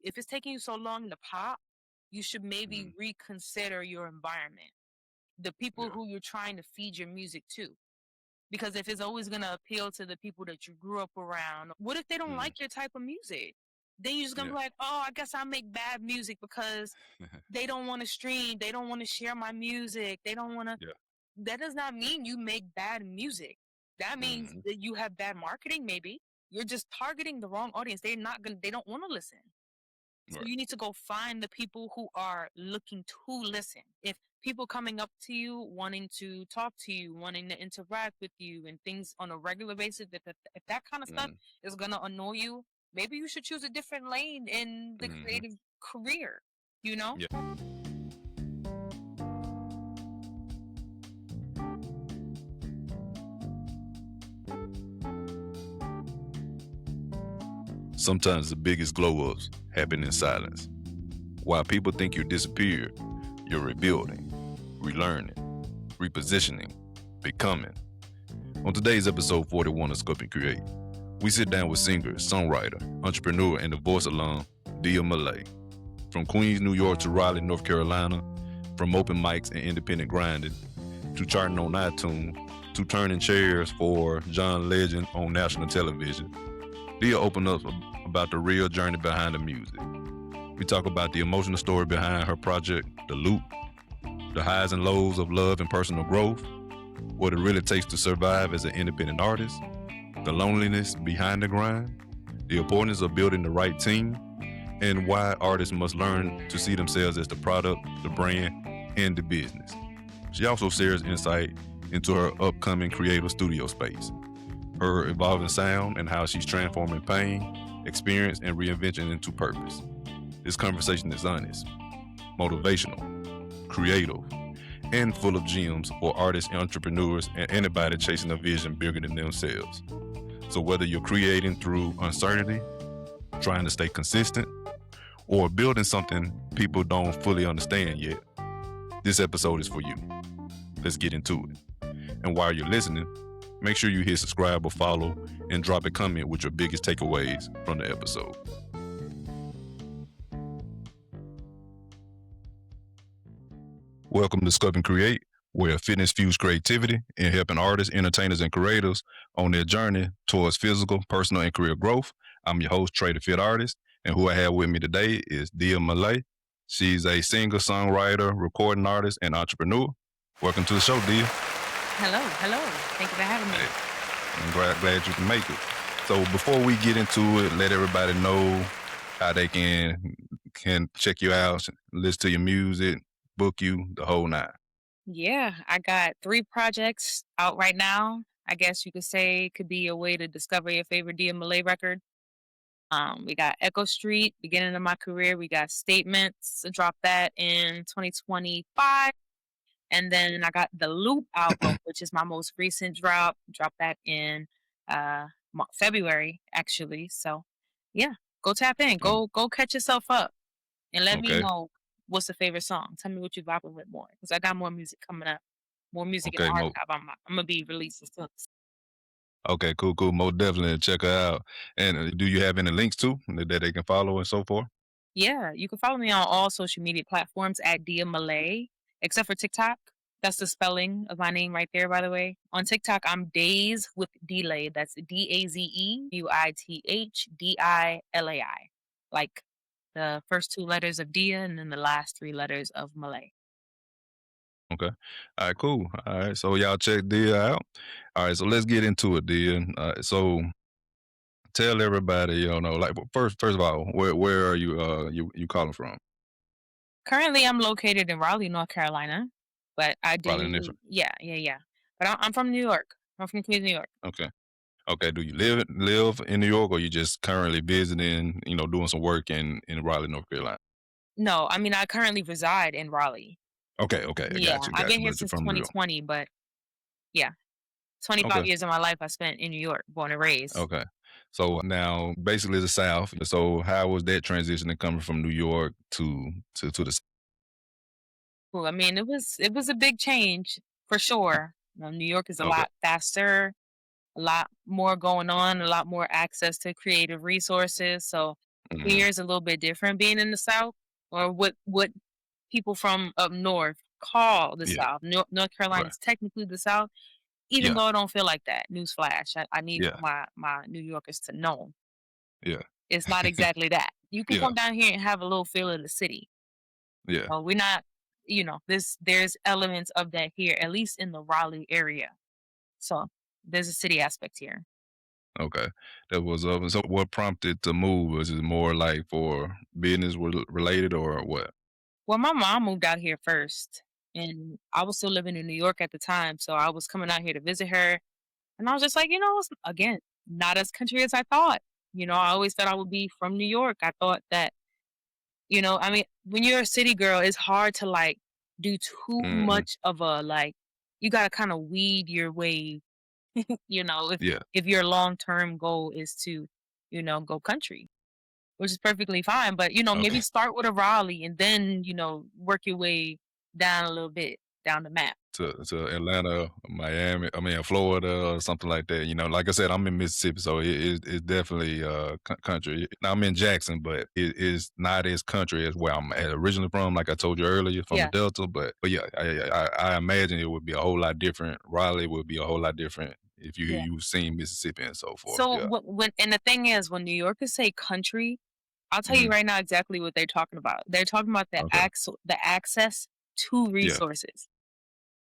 if it's taking you so long to pop, you should maybe Mm, reconsider your environment, the people yeah. who you're trying to feed your music to. Because if it's always gonna appeal to the people that you grew up around, what if they don't Mm, like your type of music? Then you're just gonna yeah. be like, oh, I guess I make bad music because they don't want to stream, they don't want to share my music, they don't want to. Yeah. That does not mean you make bad music. That means Hmm. that you have bad marketing. Maybe you're just targeting the wrong audience. They're not gonna. They don't want to listen. So Right. you need to go find the people who are looking to listen. If people coming up to you, wanting to talk to you, wanting to interact with you and things on a regular basis, if that kind of stuff Mm, is going to annoy you, maybe you should choose a different lane in the hmm. creative career, you know? Yeah. Sometimes the biggest glow ups happen in silence. While people think you disappeared, you're rebuilding, relearning, repositioning, becoming. On today's episode 41 of Sculpt N Create, we sit down with singer, songwriter, entrepreneur, and the voice alum, Dia Malai. From Queens, New York to Raleigh, North Carolina, from open mics and independent grinding, to charting on iTunes, to turning chairs for John Legend on national television, Dia opened up about the real journey behind the music. We talk about the emotional story behind her project, The Loop, the highs and lows of love and personal growth, what it really takes to survive as an independent artist, the loneliness behind the grind, the importance of building the right team, and why artists must learn to see themselves as the product, the brand, and the business. She also shares insight into her upcoming creative studio space, her evolving sound, and how she's transforming pain, experience, and reinvention into purpose. This conversation is honest, motivational, creative, and full of gems for artists, entrepreneurs, and anybody chasing a vision bigger than themselves. So whether you're creating through uncertainty, trying to stay consistent, or building something people don't fully understand yet, this episode is for you. Let's get into it. And while you're listening, make sure you hit subscribe or follow and drop a comment with your biggest takeaways from the episode. Welcome to Sculpt N Create, where fitness fuels creativity and helping artists, entertainers, and creators on their journey towards physical, personal, and career growth. I'm your host, Trey the Fit Artist, and who I have with me today is Dia Malai. She's a singer, songwriter, recording artist, and entrepreneur. Welcome to the show, Dia. Hello, hello. Thank you for having me. Hey, I'm glad you can make it. So before we get into it, let everybody know how they can check you out, listen to your music, book you, the whole nine. Yeah, I got 3 projects out right now. I guess you could say it could be a way to discover your favorite Dia Malay record. We got Echo Street, beginning of my career. We got Statements, dropped that in 2025. And then I got the Loop album, which is my most recent drop. Dropped that in February, actually. So yeah, go tap in, Mm, go catch yourself up, and let me okay. know what's the favorite song. Tell me what you're vibing with more, because I got more music coming up, more music in the Okay, archive. I'm gonna be releasing soon. okay, cool. Most definitely check her out. And do you have any links too that they can follow and so forth? Yeah, you can follow me on all social media platforms at Dia Malay, except for TikTok. That's the spelling of my name right there, by the way. On TikTok, I'm Daze with Delay. That's DAZEWITHDILAI. Like the first 2 letters of Dia and then the last 3 letters of Malay. Okay. All right, cool. All right, so y'all check Dia out. All right, so let's get into it, Dia. So tell everybody, like first of all, where are you you calling from? Currently, I'm located in Raleigh, North Carolina, but I Probably in this do, yeah. But I'm from New York. I'm from Queens, New York. Okay. Okay. Do you live in New York, or you just currently visiting, doing some work in Raleigh, North Carolina? No, I mean, I currently reside in Raleigh. Okay, I Yeah, got you, I've been here but you're since from New York. 2020, but yeah, 25 Okay. years of my life I spent in New York, born and raised. Okay. So now basically the South. So how was that transitioning coming from New York to the Cool. I mean, it was a big change for sure. New York is a Okay. lot faster, a lot more going on, a lot more access to creative resources. So Mhm. Here is a little bit different being in the South, or what people from up north call the Yeah. South. North Carolina Right. is technically the South, even Yeah. though it don't feel like that. Newsflash. I need for Yeah. my New Yorkers to know. Yeah. It's not exactly that. You can Yeah. come down here and have a little feel of the city. Yeah. We're not, there's elements of that here, at least in the Raleigh area. So there's a city aspect here. Okay. That was so what prompted to move? Was it more like for business related or what? Well, my mom moved out here first, and I was still living in New York at the time. So I was coming out here to visit her. And I was just like, it's, again, not as country as I thought. I always thought I would be from New York. I thought that, I mean, when you're a city girl, it's hard to like do too Mhm. much of a like, you got to kind of weed your way, if Yeah. your long-term goal is to, go country, which is perfectly fine. But, maybe Okay. start with a Raleigh and then, work your way down a little bit down the map. To Atlanta, Miami, I mean, Florida or something like that. Like I said, I'm in Mississippi, so it's definitely country. Now I'm in Jackson, but it is not as country as where I'm originally from. Like I told you earlier, from the Yeah. Delta, but yeah, I imagine it would be a whole lot different. Raleigh would be a whole lot different if Yeah. you've seen Mississippi and so forth. So Yeah. and the thing is, when New Yorkers say country, I'll tell you Hmm. right now exactly what they're talking about. They're talking about Okay. the access to Yeah. resources,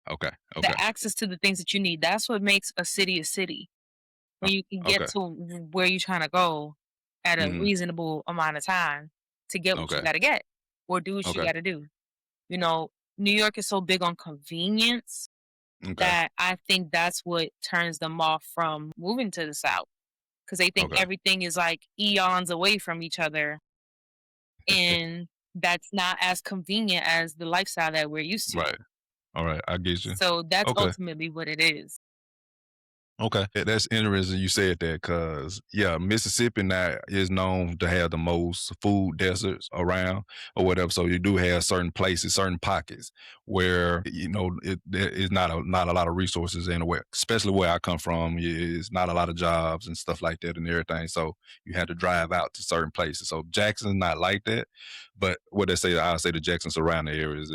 Okay. the Okay. access to the things that you need. That's what makes a city a city. When you can get Okay. to where you're trying to go at a Hmm. reasonable amount of time to get what you Okay. got to get or do what you Okay. got to do. You know, New York is so big on convenience Okay. that I think that's what turns them off from moving to the South because they think Okay. everything is like eons away from each other, and that's not as convenient as the lifestyle that we're used to. Right. All right. I get you. So that's Okay. ultimately what it is. Okay, that's interesting you said that because yeah, Mississippi now is known to have the most food deserts around or whatever. So you do have certain places, certain pockets where there is not a lot of resources anywhere. Especially where I come from, is not a lot of jobs and stuff like that and everything. So you had to drive out to certain places. So Jackson's not like that, but what they say, I say the Jackson surrounding areas,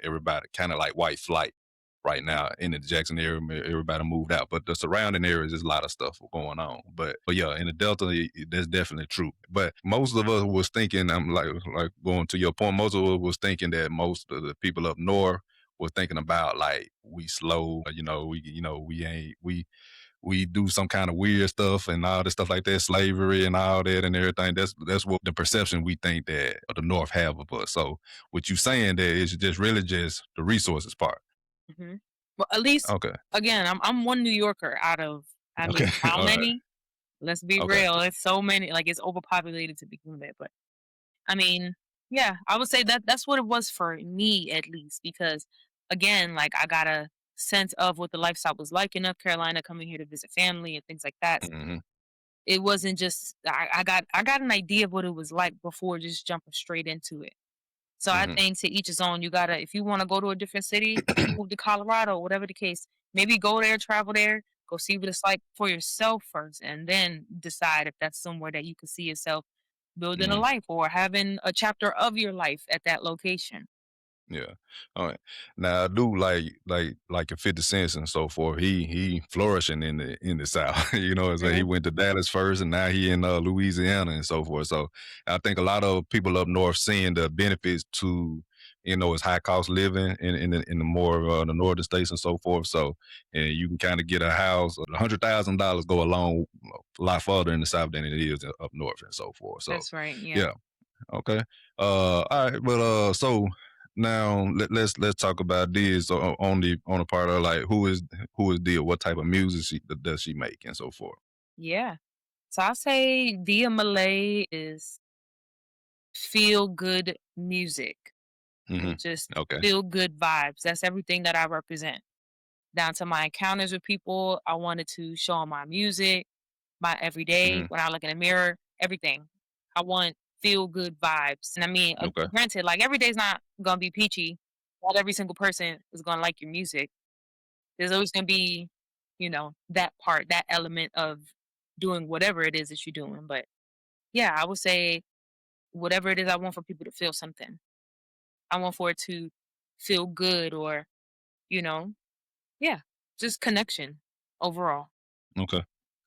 everybody kind of like white flight right now in the Jackson area. Everybody moved out, but the surrounding areas is a lot of stuff going on. But yeah, in the Delta, that's definitely true. But most of us was thinking, I'm like going to your point. Most of us was thinking that most of the people up north was thinking about like we slow, we ain't we do some kind of weird stuff and all this stuff like that, slavery and all that and everything. That's what the perception we think that the North have of us. So what you saying there is just really just the resources part. Hmm. Well, at least Okay. again, I'm one New Yorker out of, I Okay. mean, how All right. many? Let's be Okay. real. It's so many. Like it's overpopulated to begin with. But I mean, yeah, I would say that that's what it was for me at least because again, like I got a sense of what the lifestyle was like in North Carolina, coming here to visit family and things like that. Mhm. It wasn't just I got an idea of what it was like before just jumping straight into it. So I Mhm. think to each his own. You gotta, if you want to go to a different city, move to Colorado, whatever the case. Maybe go there, travel there, go see what it's like for yourself first, and then decide if that's somewhere that you can see yourself building a Mhm. life or having a chapter of your life at that location. Yeah. All right. Now I do like your 50 Cents and so forth. He flourishing in the South. As he Mhm. went to Dallas first and now he in Louisiana and so forth. So I think a lot of people up north seeing the benefits to his high cost living in the more the northern states and so forth. So and you can kind of get a house. $100,000 go a lot further in the South than it is up north and so forth. So That's right. Yeah. yeah. Okay. All right. But so now let's talk about this on the part of like who is Dia? What type of music does she make and so forth? Yeah. So I say Dia Malay is feel good music Hmm. and just Okay. feel good vibes. That's everything that I represent. Down to my encounters with people, I wanted to show 'em my music, my everyday, Hmm. when I look in the mirror, everything. I want feel good vibes. And I mean, Okay. granted, like every day's not gonna be peachy. Not every single person is gonna like your music. There's always gonna be, that part, that element of doing whatever it is that you're doing. But yeah, I would say whatever it is I want for people to feel something. I want for it to feel good or, you know, yeah, just connection overall. Okay.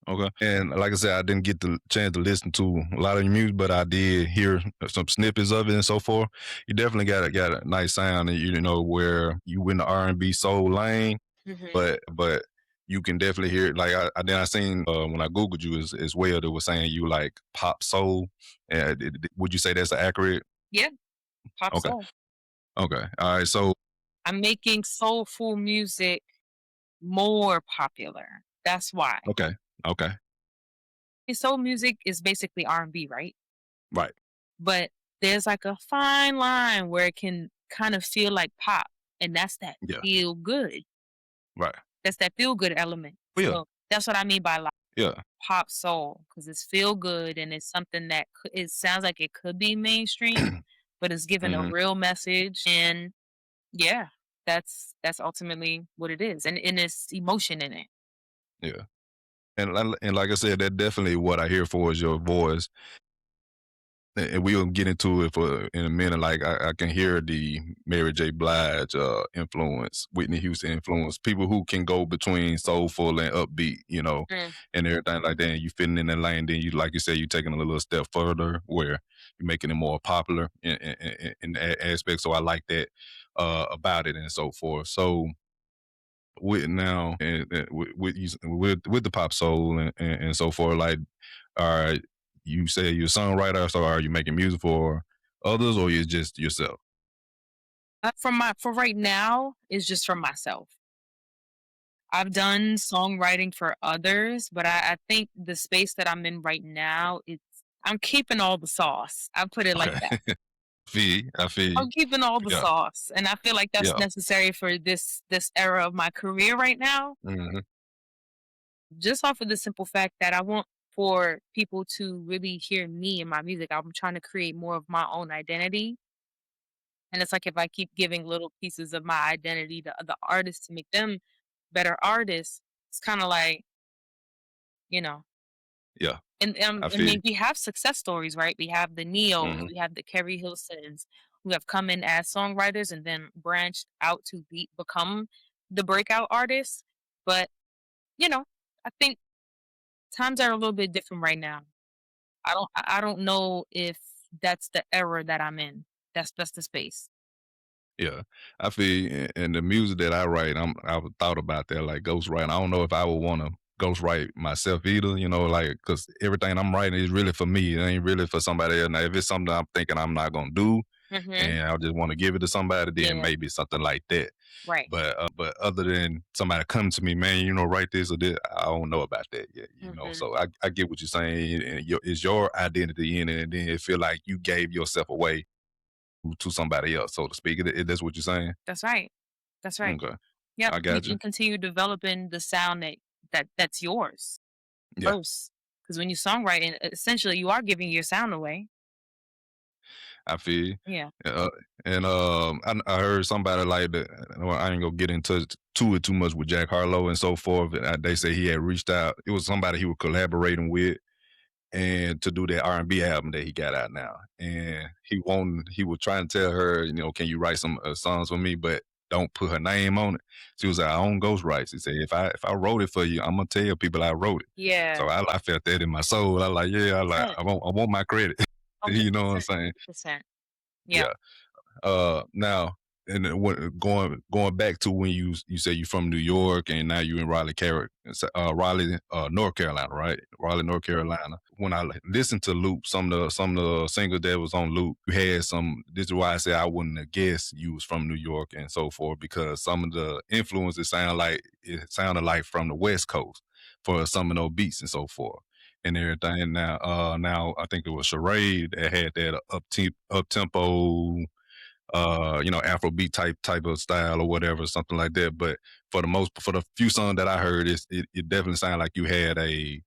Okay. And like I said, I didn't get the chance to listen to a lot of your music, but I did hear some snippets of it and so forth. You definitely got a nice sound, and you know where you in the R&B soul lane, Hmm. but you can definitely hear it. Like I seen when I googled you as well, that was saying you like pop soul. Would you say that's accurate? Yeah, pop Okay. soul. Okay. All right. So I'm making soulful music more popular. That's why. okay. Okay. Soul music is basically R&B, right? Right. But there's like a fine line where it can kind of feel like pop, and that's that Yeah. feel good. Right. That's that feel good element. Well, yeah. So that's what I mean by like Yeah. pop soul because it's feel good and it's something that it sounds like it could be mainstream, but it's giving a Hmm. real message. And yeah, that's ultimately what it is, and it's emotion in it. Yeah. And like I said, that definitely what I hear for is your voice. And we'll get into it for in a minute. Like I can hear the Mary J. Blige influence, Whitney Houston influence, people who can go between soulful and upbeat, Mm. and everything like that. And you fitting in that lane, then you, like you said, you taking a little step further where you're making it more popular in that aspect. So I like that about it and so forth. So with now and with the pop soul and so forth, like are you say you're a songwriter, so are you making music for others or you just yourself? For right now, is just for myself. I've done songwriting for others, but I think the space that I'm in right now, I'm keeping all the sauce. I put it like Okay. that. I feel you. I'm keeping all the Yeah. sauce, and I feel like that's Yeah. necessary for this era of my career right now. Hmm. Just off of the simple fact that I want for people to really hear me and my music. I'm trying to create more of my own identity. And it's like if I keep giving little pieces of my identity to other artists to make them better artists, it's kind of like, you know, Yeah. and I I feel you. mean, we have success stories, right? We have the Neos, Hmm. we have the Kerry Hilsons, who have come in as songwriters and then branched out to become the breakout artists. But you know, I think times are a little bit different right now. I don't know if that's the era that I'm in. That's the space. Yeah, I feel you. And the music that I write, I've thought about that, like ghostwriting. I don't know if I would want to ghostwrite myself either, like because everything I'm writing is really for me. It ain't really for somebody else. Now, if it's something I'm thinking I'm not gonna do, Hmm. and I just want to give it to somebody, then Yeah. maybe something like that. Right. But other than somebody come to me, man, write this or this, I don't know about that yet. Hmm. So I get what you're saying, and it's your identity in it, and then it feel like you gave yourself away to somebody else, so to speak. That's what you're saying. That's right. That's right. Okay, Yep. I So you got you. can continue developing the sound that's yours Yeah, first. Because when you songwriting, essentially you are giving your sound away. I feel you. Yeah. Uh, and I heard somebody like that. Well, I ain't gonna get into to it too much with Jack Harlow and so forth. And they say he had reached out. It was somebody he was collaborating with, and to do that R&B album that he got out now. And he was trying to tell her, can you write some songs for me, but don't put her name on it. She was like, I own ghost rights. He said, if I wrote it for you, I'm gonna tell people I wrote it. Yeah. So I felt that in my soul. I like, yeah, Percent. I want my credit. Hundred You know what I'm percent. saying? 100%. Yeah. Yeah. Now, and then going back to when you say you're from New York and now you in Raleigh, North Carolina, right? Raleigh, North Carolina. When I listened to Loop, some of the singles that was on Loop, you had some. This is why I say I wouldn't have guessed you was from New York and so forth, because some of the influences sounded like from the West Coast for some of those beats and so forth and everything. Now I think it was Charade that had that up tempo, Afrobeat type of style or whatever, something like that. But for the few songs that I heard, it definitely sounded like you had a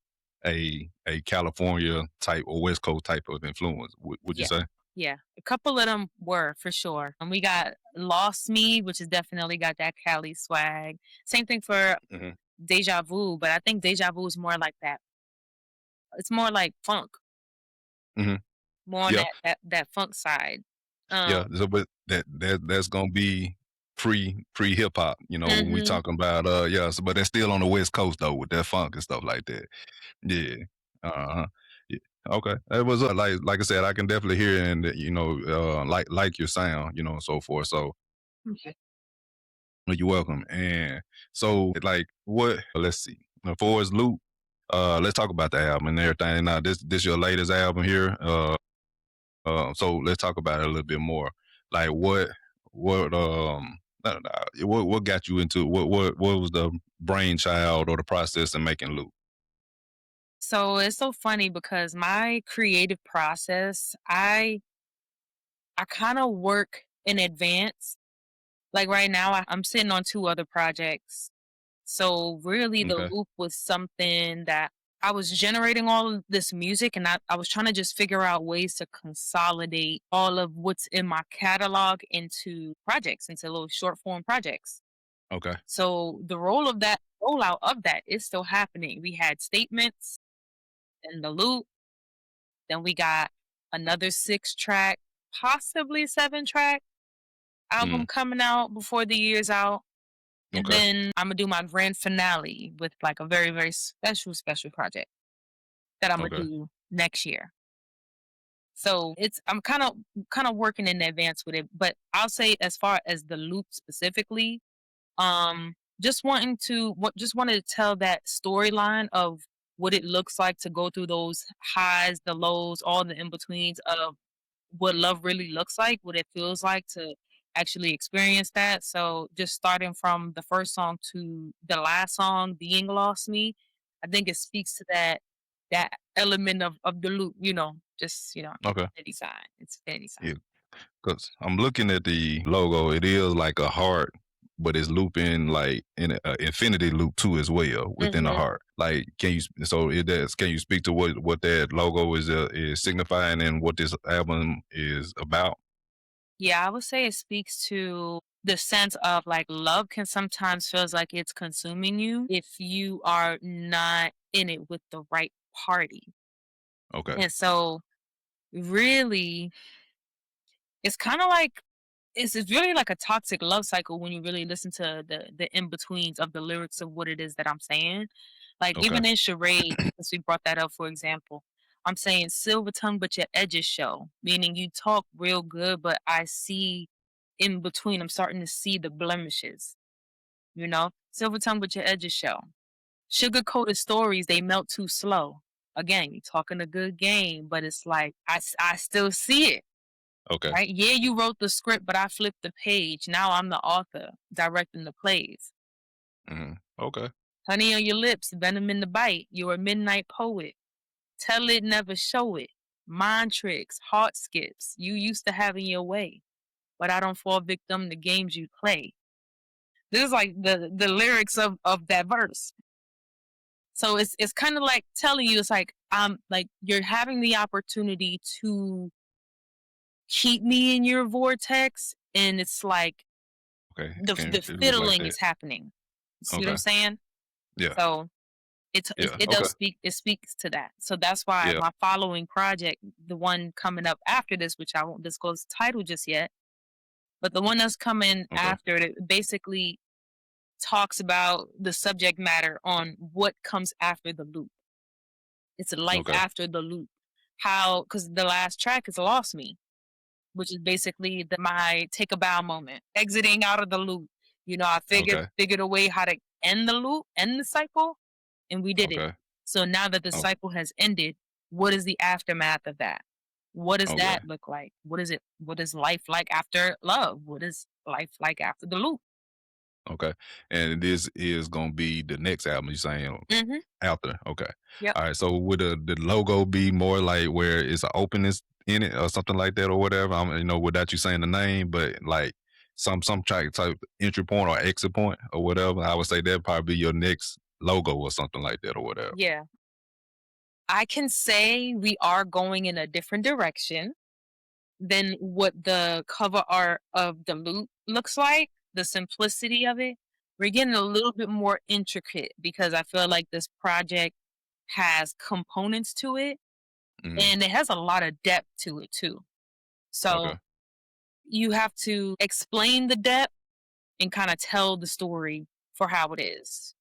California type or West Coast type of influence. Would you Yeah. say? Yeah. A couple of them were for sure. And we got Lost Me, which has definitely got that Cali swag. Same thing for Hmm. Deja Vu, but I think Deja Vu is more like that. It's more like funk. Mhm. more on Yeah. that funk side. Yeah, Um, so but that's gonna be pre hip hop, when we mhm. talking about yeah, so but that's still on the West Coast though with that funk and stuff like that. Yeah. Uh-huh. Yeah. Okay. It was like I said, I can definitely hear and like your sound, and so forth. So Okay. you're welcome. And so like what let's see. For as Luke, let's talk about the album and everything. Now this your latest album here. So let's talk about it a little bit more. Like what what got you into what was the brainchild or the process in making Loop? So it's so funny because my creative process, I kind of work in advance. Like right now, I'm sitting on two other projects. So really, the Okay. loop was something that I was generating all of this music, and I was trying to just figure out ways to consolidate all of what's in my catalog into projects, into little short form projects. Okay. So the rollout of that is still happening. We had statements and the loop, then we got another 6 track, possibly 7 track album Mm, coming out before the year's out. And okay. then I'm gonna do my grand finale with like a very, very special, special project that I'm gonna Okay. do next year. So it's I'm kind of working in advance with it. But I'll say as far as the loop specifically, just wanted to tell that storyline of what it looks like to go through those highs, the lows, all the in betweens of what love really looks like, what it feels like to actually experience that. So just starting from the first song to the last song, Being Lost Me, I think it speaks to that element of the loop, just Okay. infinity sign. It's infinity sign. Yeah. Because I'm looking at the logo. It is like a heart, but it's looping like in an infinity loop too as well within the Hmm. heart. Like, can you? So it does. Can you speak to what that logo is signifying and what this album is about? Yeah, I would say it speaks to the sense of like love can sometimes feels like it's consuming you if you are not in it with the right party. Okay. And so really it's kind of like it's really like a toxic love cycle when you really listen to the in betweens of the lyrics of what it is that I'm saying. Like Okay. even in charade, since we brought that up for example, I'm saying silver tongue, but your edges show, meaning you talk real good, but I see in between. I'm starting to see the blemishes. Silver tongue, but your edges show. Sugar coated stories, they melt too slow. Again, you talking a good game, but it's like I still see it. Okay. Right? Yeah, you wrote the script, but I flipped the page. Now I'm the author, directing the plays. Okay. Honey on your lips, venom in the bite. You're a midnight poet. Tell it, never show it. Mind tricks, heart skips. You used to having your way, but I don't fall victim to games you play. This is like the lyrics of that verse. So it's kind of like telling you, it's like you're having the opportunity to keep me in your vortex, and it's like Okay. the It was like fiddling that. is happening. You see what I'm Okay. saying? Yeah. So it Yeah. it Okay. does speaks to that. So that's why Yeah. my following project, the one coming up after this, which I won't disclose the title just yet, but the one that's coming Okay. after it basically talks about the subject matter on what comes after the loop. It's a life Okay. after the loop. How, because the last track is Lost Me, which is basically my take a bow moment, exiting out of the loop. I Okay. figured a way how to end the loop, end the cycle, and we did it. Okay. So now that the Oh, cycle has ended, what is the aftermath of that? What does okay. that look like? What is it? What is life like after love? What is life like after the loop? Okay. And this is gonna be the next album you're saying Hmm. after. Okay. Yep. All right. So would the logo be more like where it's an openness in it or something like that or whatever? Without you saying the name, but like some track type entry point or exit point or whatever. I would say that'd probably be your next logo or something like that or whatever. Yeah. I can say we are going in a different direction than what the cover art of the loop looks like, the simplicity of it. We're getting a little bit more intricate because I feel like this project has components to it Mhm. and it has a lot of depth to it too. Okay. So you have to explain the depth and kind of tell the story for how it is.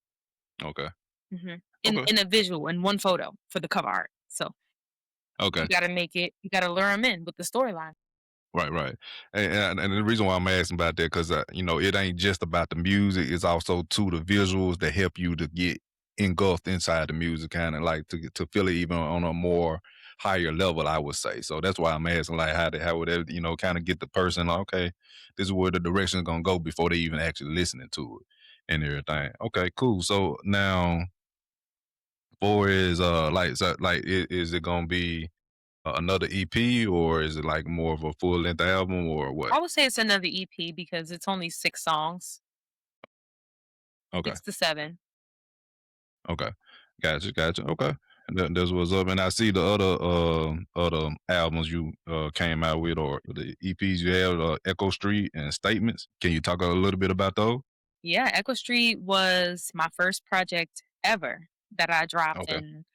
Okay. Okay. In a visual, in one photo for the cover art. So Okay. you gotta lure them in with the storyline. Right, right. And the reason why I'm asking about that because it ain't just about the music. It's also to the visuals that help you to get engulfed inside the music, kind of like to feel it even on a more higher level. I would say. So that's why I'm asking, like, how would that kind of get the person like, okay, this is where the direction is gonna go before they even actually listening to it and everything. Okay, cool. So now, for is is it gonna be another EP, or is it like more of a full length album, or what? I would say it's another EP because it's only 6 songs, Okay, 6 to 7. okay, gotcha, gotcha. Okay, and that's what's up. And I see the other albums you came out with, or the EPs you have, Echo Street and Statements. Can you talk a little bit about those? Yeah, Echo Street was my first project ever that I dropped Okay, and,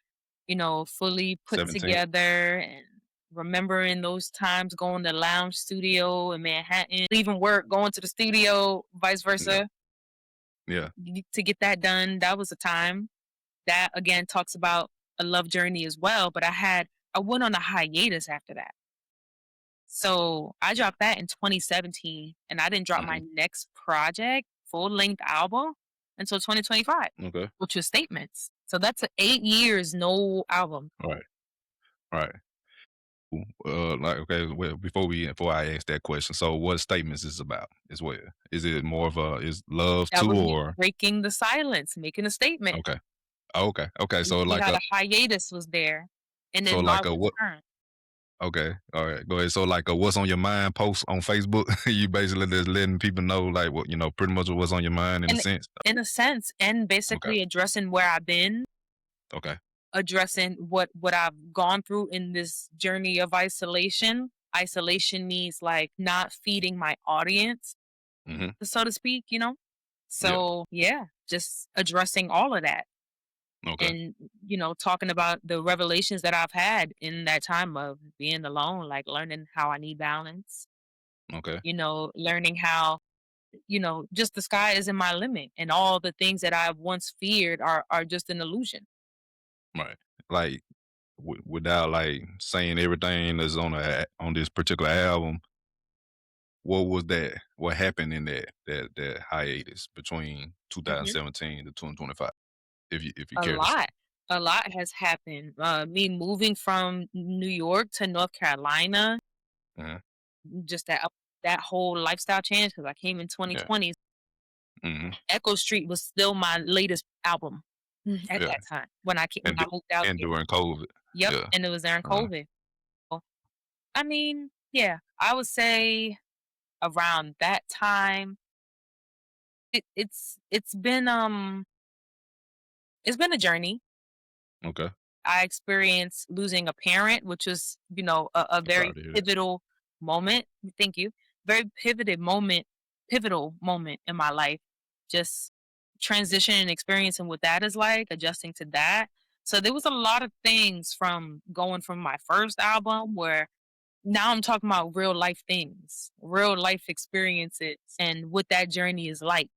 fully put 17. together and remembering those times going to lounge studio in Manhattan, leaving work, going to the studio, vice Yeah, versa, yeah. to get that done. That was a time. That again talks about a love journey as well, but I went on a hiatus after that. So I dropped that in 2017 and I didn't drop my Hmm. next project, full length album until 2025, Okay, which was Statements. So that's 8 years, no album. right, right. Cool. Like, okay, well, before I ask that question, so what Statements is about as well? Is it more of a is love That too, was me or breaking the silence, making a statement. okay? Okay, okay. You see how the hiatus was there. And So then my like a what? return. Okay, all right, go ahead. So like a what's on your mind post on Facebook, you basically just letting people know like what pretty much what's on your mind in a And sense. in a sense, and Okay, basically addressing where I've been, okay, addressing what I've gone through in this journey of isolation. Isolation means like not feeding my audience, hmm, so to speak, yeah, So yeah, just addressing all of that okay, and talking about the revelations that I've had in that time of being alone, like learning how I need balance, okay, learning how, just the sky isn't my limit and all the things that I once feared are just an illusion. right. Like without like saying everything that's on this particular album, what was that? What happened in that hiatus between Mhm. 2017 to 2025? If you A care to say. lot. A lot has happened. Me moving from New York to North Carolina, Hmm. just that whole lifestyle change because I came in Yeah. 2020. Hmm. Echo Street was still my latest album at Yeah. that time when And I moved out and here. during COVID. Yep, Yeah. and it was during Uh, COVID. So, I mean, yeah, I would say around that time, it's been a journey. okay. I experienced losing a parent, which was, a I'm sorry very to hear that. pivotal moment. Thank you. Very pivotal moment in my life. Just transitioning and experiencing what that is like, adjusting to that. So there was a lot of things from going from my first album where now I'm talking about real life things, real life experiences, and what that journey is like.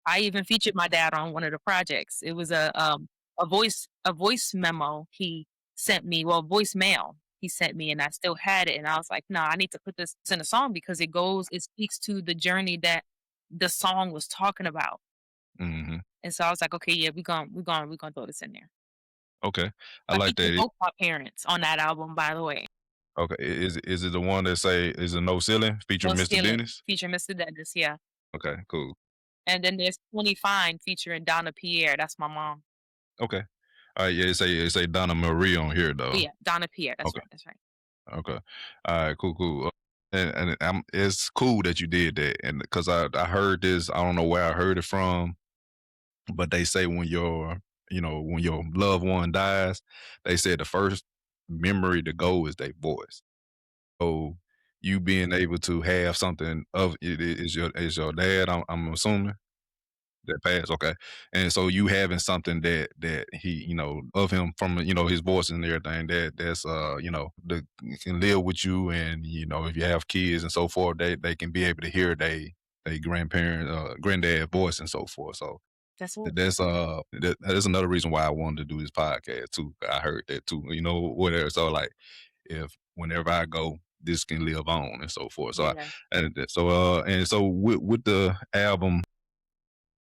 I even featured my dad on one of the projects. It was a voice memo he sent me, well, voicemail he sent me, and I still had it. And I was like, no, I need to put this in a song because it speaks to the journey that the song was talking about. Hmm. And so I was like, okay, yeah, we're gonna throw this in there. Okay. I I like featured that. both my parents on that album, by the way. Okay. Is it the one that say is it no ceiling No featuring Mr. Stealing, Dennis? feature Mr. Dennis, yeah. Okay. Cool. And then there's 20 Fine featuring Donna Pierre. That's my mom. Okay. All right. Yeah. It say Donna Marie on here Oh though. yeah, Donna Pierre. That's Okay. right. That's right. Okay. All right. Cool. Cool. And it's cool that you did that, and because I heard this, I don't know where I heard it from, but they say when your loved one dies, they said the first memory to go is their voice. So you being able to have something of it is your dad, I'm assuming. That pass, okay. And so you having something that he, of him from, his voice and everything that's that can live with you, and if you have kids and so forth, they can be able to hear they grandparent granddad voice and so forth. So That's all. that is another reason why I wanted to do this podcast too. I heard that too, whatever. So like if whenever I go, this can live on and so forth. So Yeah. and so with the album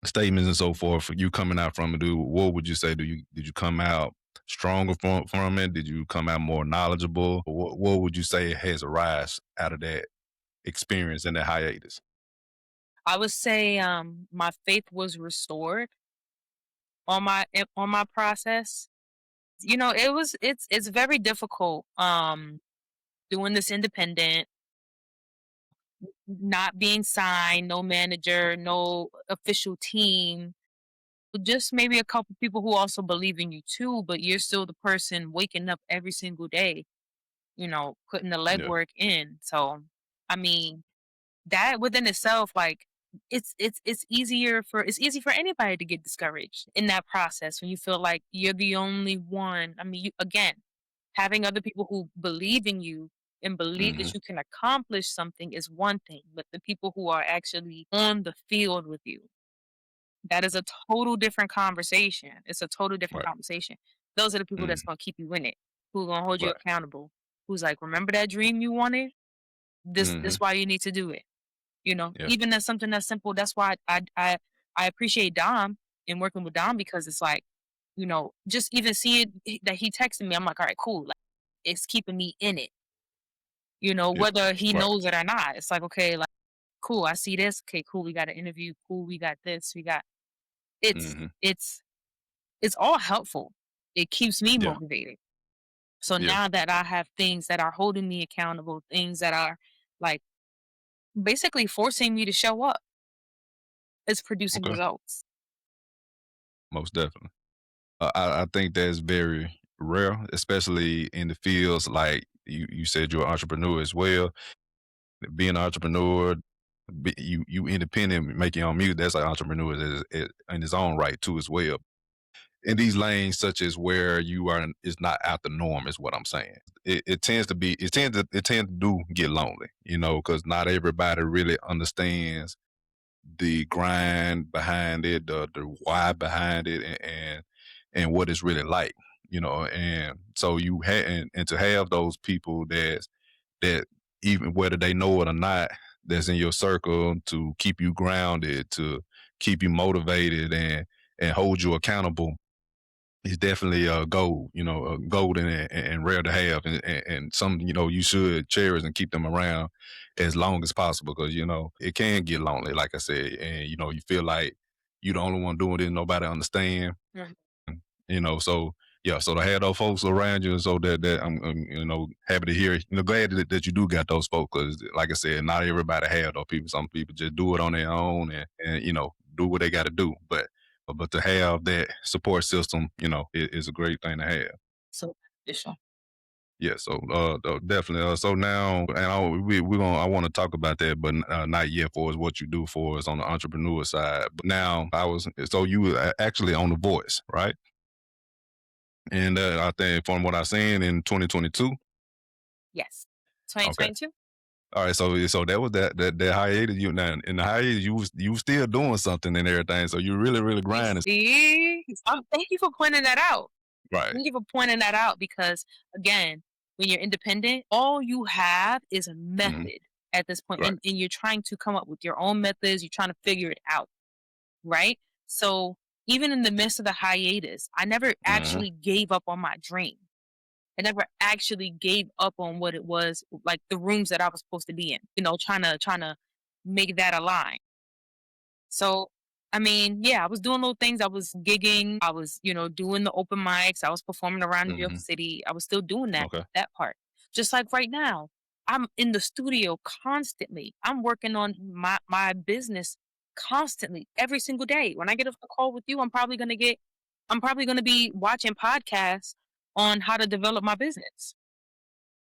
statements and so forth, for you coming out from it, what would you say? Did you come out stronger from it? Did you come out more knowledgeable? What would you say has arise out of that experience and that hiatus? I would say my faith was restored on my process. It's very difficult doing this independent, not being signed, no manager, no official team, just maybe a couple people who also believe in you too, but you're still the person waking up every single day, putting the Yeah. legwork in. So, I mean, that within itself, like it's easy for anybody to get discouraged in that process when you feel like you're the only one. I mean, again, having other people who believe in you and believe Hmm. that you can accomplish something is one thing, but the people who are actually on the field with you, that is a total different conversation. It's a total different Right. conversation. Those are the people that's Hmm. gonna keep you in it, who are gonna hold you Right. accountable, who's like, remember that dream you wanted? This Hmm. why you need to do it. Yeah. Even as something that's simple. That's why I appreciate Dom and working with Dom because it's like, just even seeing that he texted me, I'm like, all right, cool. Like it's keeping me in it, Yeah. whether he Right. knows it or not. It's like, okay, like cool, I see this. Okay, cool, we got an interview. Cool, we got this. We got it's Hmm. it's it's all helpful. It keeps me Yeah. motivated. So Yeah. now that I have things that are holding me accountable, things that are like basically forcing me to show up, it's producing Okay. results. Most definitely. I think that's very rare, especially in the fields like you said you're an entrepreneur as well. Being an entrepreneur, you independent, making your own music. That's like entrepreneur is in his own right too as well. In these lanes, such as where you are, is not out the norm, is what I'm saying. It tends to be, it tends to do get lonely, because not everybody really understands the grind behind it, the why behind it, and what it's really like, and so and to have those people that even whether they know it or not, that's in your circle to keep you grounded, to keep you motivated and hold you accountable is definitely a gold, golden and rare to have, and some you should cherish and keep them around as long as possible because it can get lonely, like I said, and you feel like you the only one doing it, nobody understand, Mhm. so yeah, so to have those folks around you, so that I'm happy to hear, glad that you do got those folks, because like I said, not everybody have those people. Some people just do it on their own and do what they got to do, but to have that support system, is a great thing to have. So beneficial. Yeah, so definitely. So now, and I want to talk about that, but not yet for us what you do for us on the entrepreneur side. But now so you were actually on The Voice, right? And I think from what I seen in 2022. Yes. Okay. 2022? All right. So that was that hiatus. You now in the hiatus, you was still doing something and everything. So you really really You grinding. see? Thank you for pointing that out. Right. Thank you for pointing that out because, again, when you're independent, all you have is a Hmm. method at this point, Right. and you're trying to come up with your own methods. You're trying to figure it out, right? So even in the midst of the hiatus, I never Hmm. actually gave up on my dream. I never actually gave up on what it was, like the rooms that I was supposed to be in. Trying to make that align. So, I mean, yeah, I was doing little things. I was gigging. I was, doing the open mics. I was performing around New York Hmm. City. I was still doing Okay. that part. Just like right now, I'm in the studio constantly. I'm working on my business constantly every single day. When I get off the call with you, I'm probably gonna be watching podcasts on how to develop my business.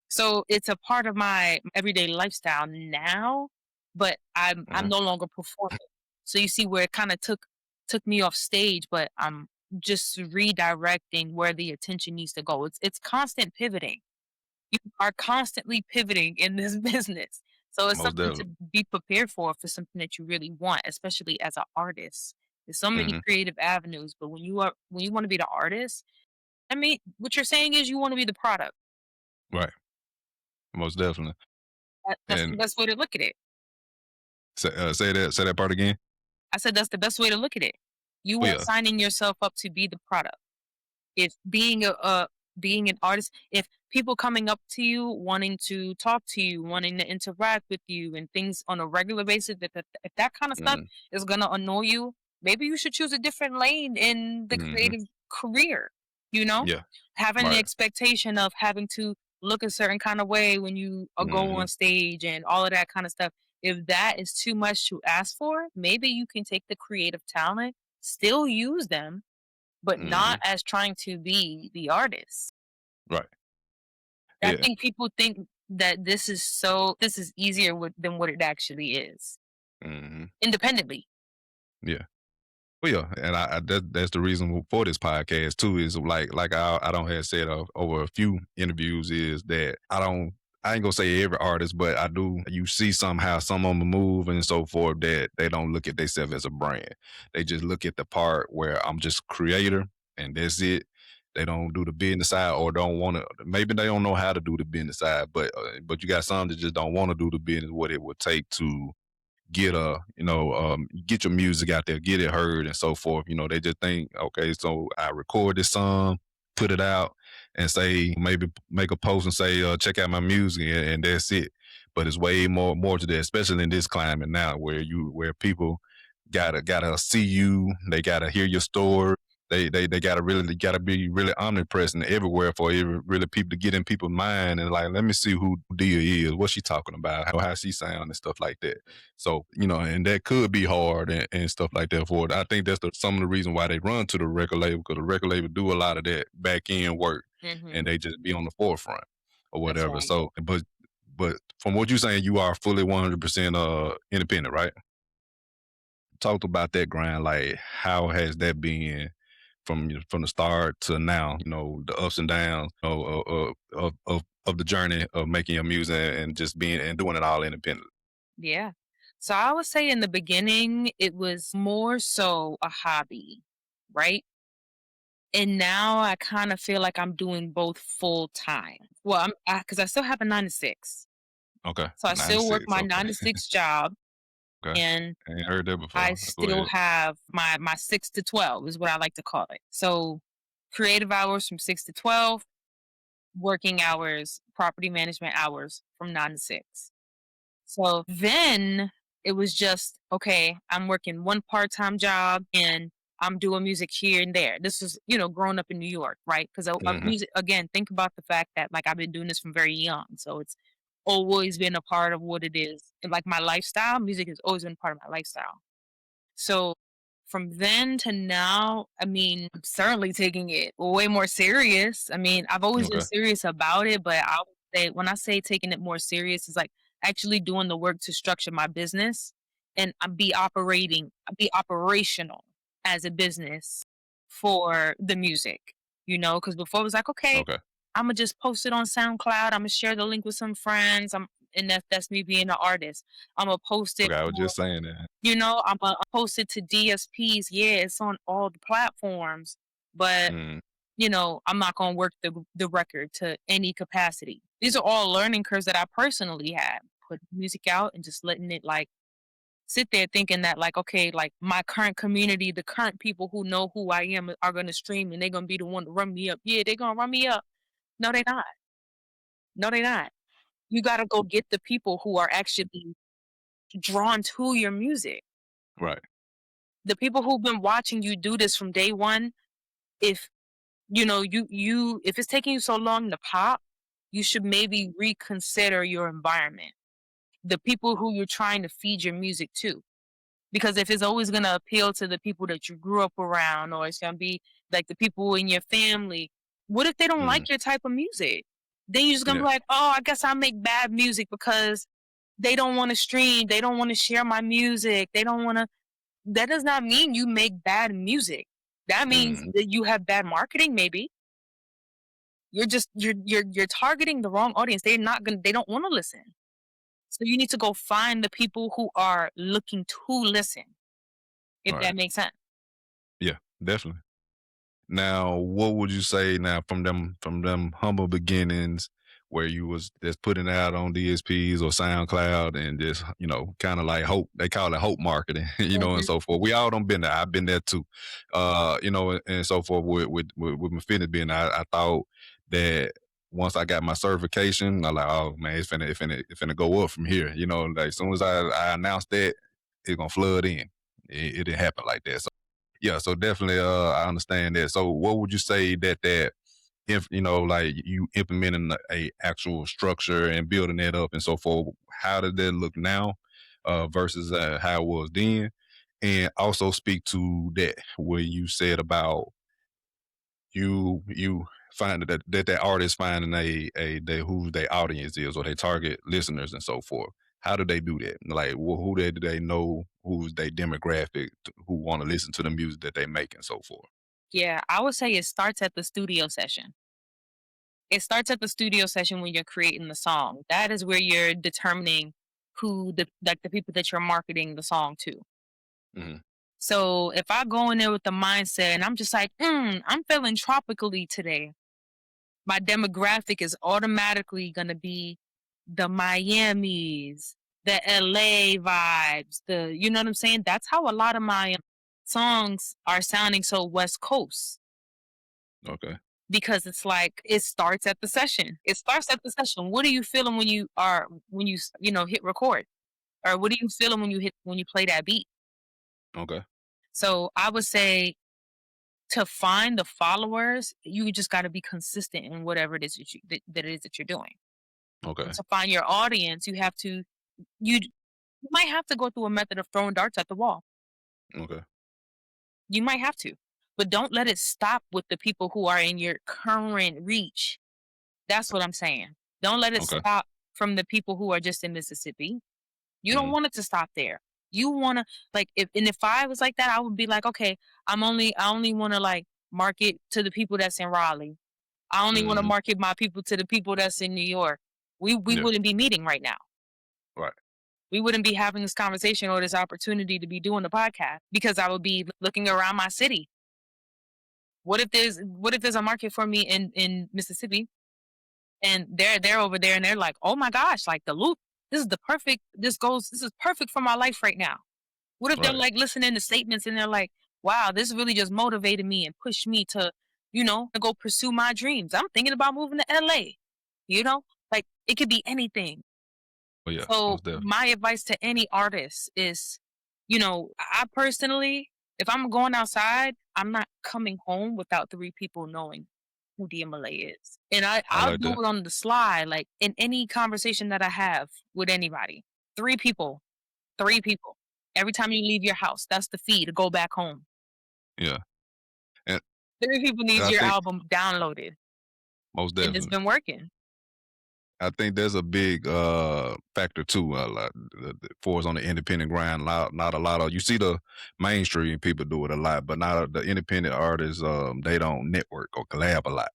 So it's a part of my everyday lifestyle now, but I'm Hmm. no longer performing. So you see where it kind of took took me off stage, but I'm just redirecting where the attention needs to go. It's constant pivoting. You are constantly pivoting in this business. So it's Most something definitely. to be prepared for something that you really want, especially as an artist. There's so many Hmm. creative avenues, but when you want to be the artist, I mean, what you're saying is you want to be the product. Right. Most definitely. That's the And best way to look at it. say that part again. I said that's the best way to look at it. You Oh are yeah. signing yourself up to be the product. If being an artist, if people coming up to you wanting to talk to you, wanting to interact with you and things on a regular basis, if that kind of stuff Mm-hmm. is gonna annoy you, maybe you should choose a different lane in the Mm-hmm. creative career. You know, Yeah. having the Right. expectation of having to look a certain kind of way when you go Mm-hmm. on stage and all of that kind of stuff. If that is too much to ask for, maybe you can take the creative talent, still use them, but Mm-hmm. not as trying to be the artist. Right. I Yeah. think people think that this is easier than what it actually is, Mm-hmm. independently. Yeah. Well, yeah, and that's the reason for this podcast too. Is like I don't have said over a few interviews is that I ain't gonna say every artist, but I do. You see somehow some of them move and so forth that they don't look at themselves as a brand. They just look at the part where I'm just creator and that's it. They don't do the business side or don't want to. Maybe they don't know how to do the business side, but you got some that just don't want to do the business. What it would take to get your music out there, get it heard and so forth. They just think, okay, so I record this song, put it out and say, maybe make a post and say, check out my music and that's it. But it's way more to that, especially in this climate now where people gotta see you, they gotta hear your story. They gotta be really omnipresent everywhere for really people to get in people's mind and like, let me see who Dia is, what she talking about, how she sound and stuff like that. So, and that could be hard and stuff like that for it. I think that's some of the reason why they run to the record label because the record label do a lot of that back end work and Hmm. they just be on the forefront or That's whatever. right. So, but from what you're saying, you are fully 100% independent, right? Talked about that grind. Like, how has that been from the start to now? The ups and downs of the journey of making your music and just being and doing it all independently. Yeah. So I would say in the beginning, it was more so a hobby, right? And now I kind of feel like I'm doing both full time. Well, because I still have a 9 to 6. Okay, So I nine to still work six. my Okay, 9 to 6 job, okay. and I ain't heard that I before. Go still ahead. have my 6 to 12 is what I like to call it. So creative hours from 6 to 12, working hours, property management hours from 9 to 6. So then it was just, okay, I'm working one part-time job and I'm doing music here and there. This is, growing up in New York, right? Because Hmm. music, again, think about the fact that like I've been doing this from very young. So it's always been a part of what it is. And like my lifestyle, music has always been part of my lifestyle. So from then to now, I mean, I'm certainly taking it way more serious. I mean, I've always been Okay. serious about it, but I would say when I say taking it more serious, it's like actually doing the work to structure my business and be operational as a business for the music, because before it was like, okay, Okay. I'm gonna just post it on SoundCloud. I'm gonna share the link with some friends. And that's me being an artist. I'm gonna post it Okay. I was just saying that. I'm gonna post it to DSPs. Yeah, it's on all the platforms, but Mm, I'm not gonna work the record to any capacity. These are all learning curves that I personally had. Put music out and just letting it like sit there thinking that like, okay, like my current community, the current people who know who I am are gonna stream and they're gonna be the one to run me up. Yeah, they're gonna run me up. No, they're not. No, they're not. You gotta go get the people who are actually drawn to your music. right. The people who've been watching you do this from day one, if if it's taking you so long to pop, you should maybe reconsider your environment. The people who you're trying to feed your music to. Because if it's always gonna appeal to the people that you grew up around, or it's gonna be like the people in your family, what if they don't Mm, like your type of music? Then you're just gonna be yeah. like, oh, I guess I make bad music because they don't want to stream, they don't want to share my music, they don't want to. that does not mean you make bad music. That means Mhm. that you have bad marketing, maybe. You're just you're targeting the wrong audience. They don't wanna listen. So you need to go find the people who are looking to listen, if that Right. makes sense. Yeah, definitely. Now, what would you say now from them humble beginnings where you was just putting it out on DSPs or SoundCloud and just, kind of like hope, they call it hope marketing, and Mhm. so forth. We all done been there. I've been there too. And so forth with my fitness being, I thought that once I got my certification, I like, oh man, it's finna go up from here. Like as soon as I announced that, it's gonna flood in. It didn't happen like that. So yeah, so definitely, I understand that. So, what would you say that if like you implementing a actual structure and building that up and so forth? How did that look now, versus how it was then? And also speak to that where you said about you find that artist finding who their audience is or their target listeners and so forth. How do they do that? Like, who do they know? Who's their demographic who want to listen to the music that they make and so forth? Yeah, I would say it starts at the studio session. It starts at the studio session when you're creating the song. That is where you're determining who the people that you're marketing the song to. Hmm. So if I go in there with the mindset and I'm just like, I'm feeling tropically today, my demographic is automatically gonna be the Miamis, the LA vibes, you know what I'm saying? That's how a lot of my songs are sounding so West Coast. Okay. Because it's like it starts at the session. It starts at the session. What are you feeling when hit record? Or what are you feeling when you play that beat? Okay. So I would say to find the followers, you just got to be consistent in whatever it is that it is that you're doing. And Okay. to find your audience, you you might have to go through a method of throwing darts at the wall. Okay. You might have to, but don't let it stop with the people who are in your current reach. That's what I'm saying. Don't let it Okay. stop from the people who are just in Mississippi. You don't Hmm. want it to stop there. You wanna like if I was like that, I would be like, okay, I only wanna like market to the people that's in Raleigh. I only wanna Hmm. market my people to the people that's in New York. We Yeah. wouldn't be meeting right now. Right. We wouldn't be having this conversation or this opportunity to be doing the podcast because I would be looking around my city. What if there's a market for me in Mississippi and they're over there and they're like, "Oh my gosh, like the loop, this is perfect for my life right now." What if they're Right. like listening to statements and they're like, "Wow, this really just motivated me and pushed me to go pursue my dreams. I'm thinking about moving to LA." You know? Like it could be anything. Oh yeah. So Most definitely. my advice to any artist is, I personally, if I'm going outside, I'm not coming home without three people knowing who Dia Malay is. And I I'll like do that. it on the sly, like in any conversation that I have with anybody. Three people. Three people. Every time you leave your house, that's the fee to go back home. Yeah. And, Three people and need I your think album downloaded. most And it's definitely. been working. I think there's a big factor too. For us on the independent grind, not a lot of you see the mainstream people do it a lot, but not the independent artists. They don't network or collab a lot.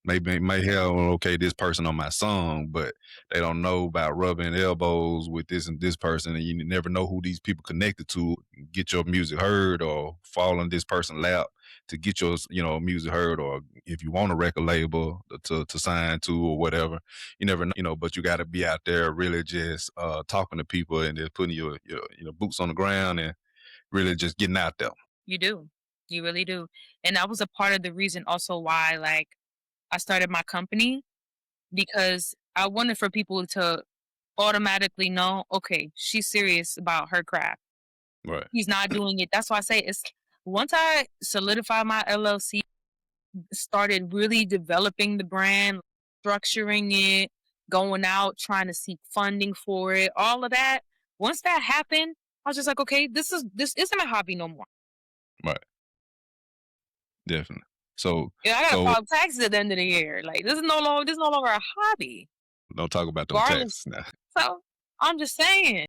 Maybe may have okay this person on my song, but they don't know about rubbing elbows with this and this person, and you never know who these people connected to get your music heard or fall in this person's lap to get your music heard, or if you want a record label to sign to or whatever. You never know, but you got to be out there really just talking to people and just putting your boots on the ground and really just getting out there. You do. You really do. And that was a part of the reason also why like I started my company because I wanted for people to automatically know, okay, she's serious about her craft. Right. He's not doing it. That's why I say it's once I solidify my LLC, started really developing the brand, structuring it, going out, trying to seek funding for it, all of that. Once that happened, I was just like, okay, this isn't a hobby no more. Right. Definitely. So Yeah, I gotta so file taxes at the end of the year. Like this is no longer a hobby. don't talk about them Regardless. taxes now. So I'm just saying.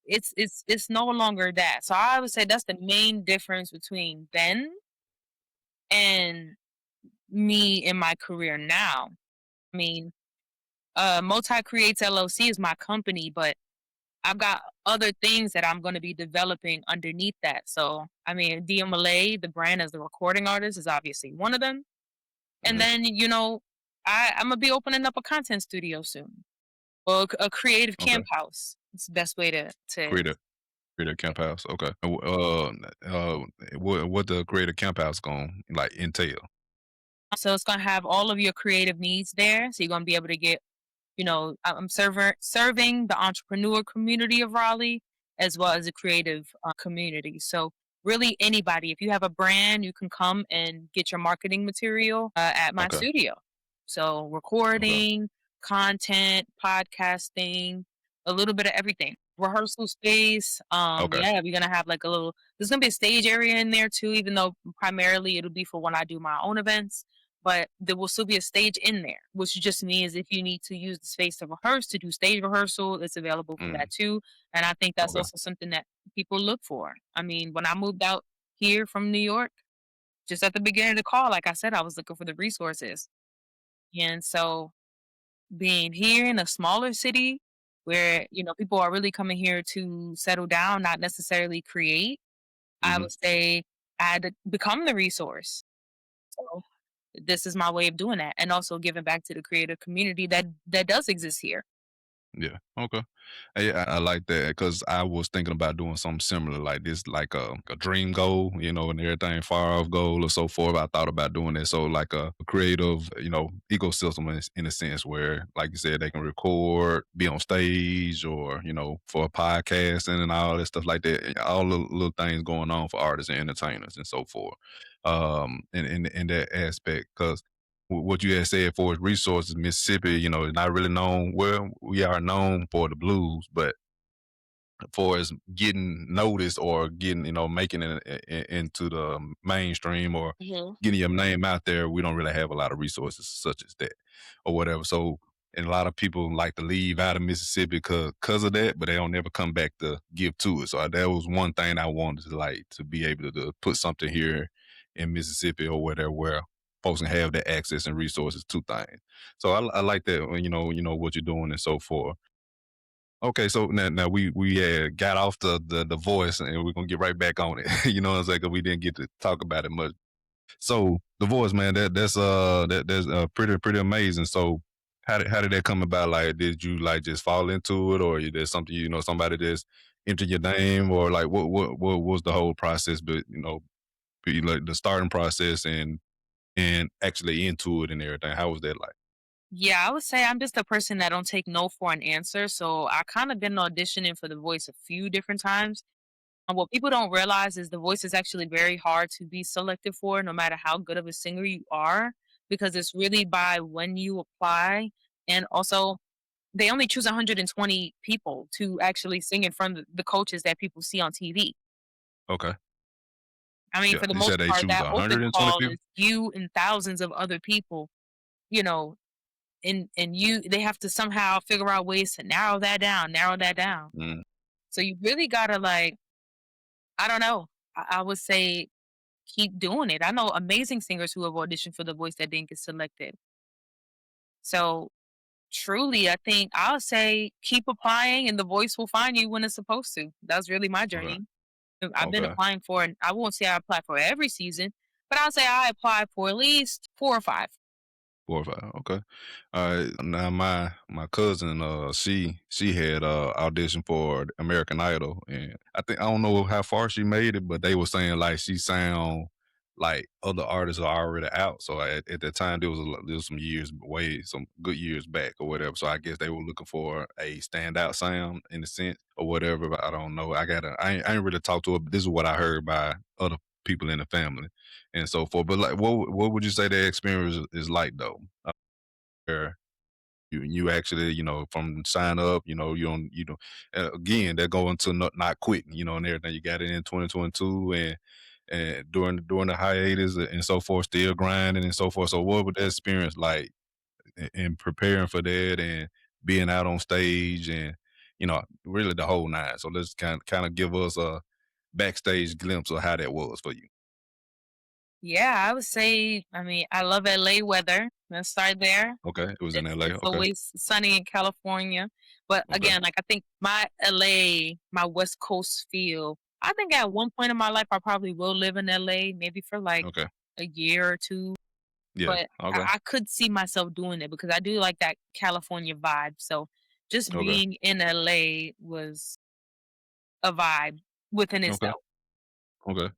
it's no longer that. So I would say that's the main difference between then and me in my career now. I mean, Multi Creates LLC is my company, but I've got other things that I'm going to be developing underneath that. So, I mean, Dia Malay, the brand as the recording artist, is obviously one of them. And Mhm. then, I'm gonna be opening up a content studio soon. Well, a creative Okay. camp house. It's the best way to. Create a create a camp house. Okay. What the create a camp house gonna like entail? So it's gonna have all of your creative needs there. So you're gonna be able to get, I'm serving the entrepreneur community of Raleigh as well as the creative community. So really, anybody, if you have a brand, you can come and get your marketing material at my Okay. studio. So Okay. recording, content, podcasting, a little bit of everything. Rehearsal space. Okay. Yeah, we're gonna have like a little. There's gonna be a stage area in there too, even though primarily it'll be for when I do my own events, but there will still be a stage in there, which just means if you need to use the space to rehearse, to do stage rehearsal, it's available for Mm. that too. And I think that's Okay. also something that people look for. I mean, when I moved out here from New York, just at the beginning of the call, like I said, I was looking for the resources. And so being here in a smaller city where, people are really coming here to settle down, not necessarily create, I Mhm. would say I had to become the resource. So this is my way of doing that and also giving back to the creative community that does exist here. Yeah. Okay. Yeah, I like that because I was thinking about doing something similar like this, like a dream goal, and everything far off goal or so forth. I thought about doing it. So like a creative, ecosystem in a sense where, like you said, they can record, be on stage or, for a podcast and all that stuff like that. All the little things going on for artists and entertainers and so forth. In that aspect, because what you had said for its resources, Mississippi, is not really known. Well, we are known for the blues, but for as getting noticed or getting, making it into the mainstream or Mhm. getting your name out there, we don't really have a lot of resources such as that or whatever. So, and a lot of people like to leave out of Mississippi because of that, but they don't never come back to give to it. So that was one thing I wanted to like to be able to put something here in Mississippi or whatever where folks can have the access and resources to things. So I like that when you know what you're doing and so forth. Okay, so now we got off the voice and we're gonna get right back on it. You know what I'm saying? 'Cause we didn't get to talk about it much. So the voice, man, that's pretty amazing. So how did that come about? Like, did you like just fall into it, or there's something somebody that's entered your name, or like what was the whole process? But like the starting process and actually into it and everything. How was that like? Yeah, I would say I'm just a person that don't take no for an answer. So I kind of been auditioning for The Voice a few different times. And what people don't realize is The Voice is actually very hard to be selected for, no matter how good of a singer you are, because it's really by when you apply. And also, they only choose 120 people to actually sing in front of the coaches that people see on TV. Okay, I mean, yeah, for the you most said they part, choose that open 120 call people. is you and thousands of other people, you know, and they have to somehow figure out ways to narrow that down, narrow that down. Mm, So you really gotta like, I don't know. I would say keep doing it. I know amazing singers who have auditioned for The Voice that didn't get selected. So truly, I think I'll say keep applying and The Voice will find you when it's supposed to. That's really my okay, journey. I've been okay. applying for, and I won't say I apply for every season, but I'll say I apply for at least 4 or 5. 4 or 5, okay. Alright, now my cousin, she had, auditioned for American Idol, and I don't know how far she made it, but they were saying, like, she sound like other artists are already out, so at that time, there was some years some good years back or whatever, so I guess they were looking for a standout sound in a sense or whatever, but I don't know. I ain't really talked to her, but this is what I heard by other people in the family and so forth, but, like, what would you say that experience is like, though? Where you actually, from sign up, again, they're going to not quitting, and everything. You got it in 2022 and during the hiatus and so forth, still grinding and so forth. So what was that experience like in preparing for that and being out on stage and really the whole nine. So let's kind of give us a backstage glimpse of how that was for you. Yeah, I would say, I mean, I love LA weather. Let's start there. Okay, it was in It's LA. it's Okay, always sunny in California, but okay, again, like, I think my LA, my West Coast feel, I think at one point in my life, I probably will live in LA, maybe for, like, okay. a year or 2, Yeah. but Okay. I could see myself doing it because I do like that California vibe, so just Okay. being in LA was a vibe within Okay. itself. Okay.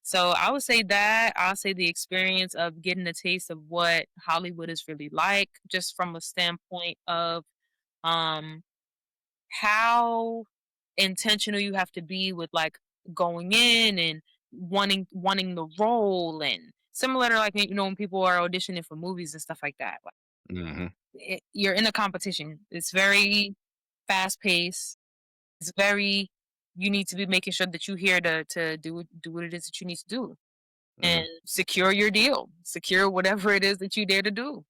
So I would say that. I'll say the experience of getting a taste of what Hollywood is really like, just from a standpoint of um how intentional you have to be with like going in and wanting the role, and similar to like when people are auditioning for movies and stuff like that. Like Mhm. you're in a competition. It's very fast paced. It's very, you need to be making sure that you're here to do what it is that you need to do and Mhm. secure your deal, secure whatever it is that you dare to do.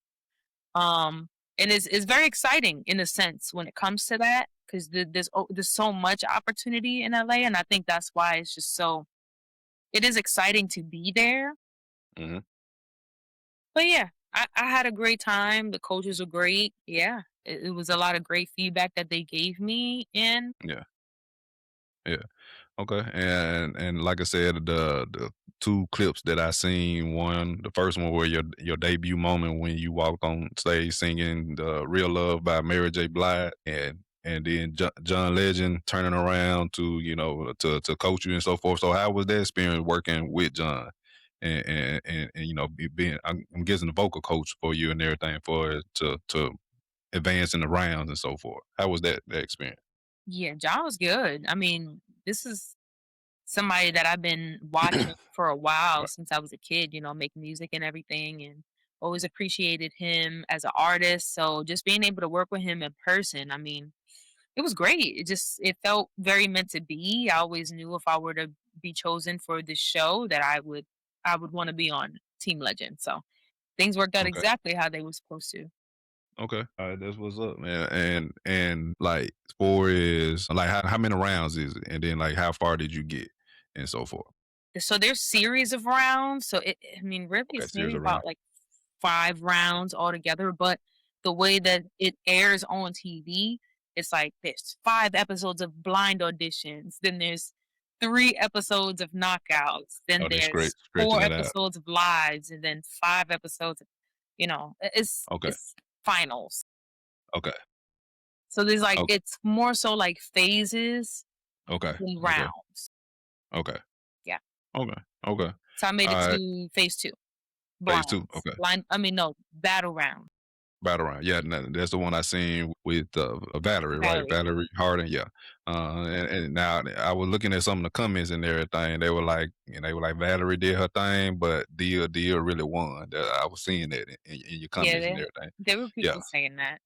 Um, and it's very exciting in a sense when it comes to that because there's so much opportunity in LA, and I think that's why it's just so, it is exciting to be there. Mhm. But yeah, I had a great time. The coaches were great. Yeah, it was a lot of great feedback that they gave me, and Yeah. Yeah. Okay. And like I said, the two clips that I seen, the first one where your debut moment when you walked on stage singing the "Real Love" by Mary J. Blige, and then John Legend turning around to to coach you and so forth. So how was that experience working with John? And being, I'm guessing the vocal coach for you and everything for to advance in the rounds and so forth. How was that experience? yeah, John was good. I mean, this is somebody that I've been watching for a while Right. since I was a kid, making music and everything, and always appreciated him as an artist. So just being able to work with him in person, I mean, it was great. It felt very meant to be. I always knew if I were to be chosen for this show that I would want to be on Team Legend. So things worked out Okay. exactly how they were supposed to. Okay. All right, that's what's up, man. And like as far as like how many rounds is it? And then like how far did you get and so forth? So there's series of rounds. So I mean, really, Okay, it's series maybe of rounds. about like 5 rounds altogether. But the way that it airs on TV, it's like there's 5 episodes of blind auditions, then there's 3 episodes of knockouts, then Oh, they're there's stretching four it out. episodes of lives, and then 5 episodes. Of, Okay. it's finals. Okay. So there's like Okay. it's more so like phases Okay. than Okay. rounds. Okay. Yeah. Okay. Okay. So I made it All right. to phase two. Phase two. Blinds. Okay. Blind I mean, no, battle round. Battle round. Yeah, that's the one I seen with Valerie, right? Valerie. Valerie Harding. Yeah. And now I was looking at some of the comments and everything. They were like Valerie did her thing, but Dia really won. I was seeing that in your Yeah, comments and everything. there were Yeah. people saying that.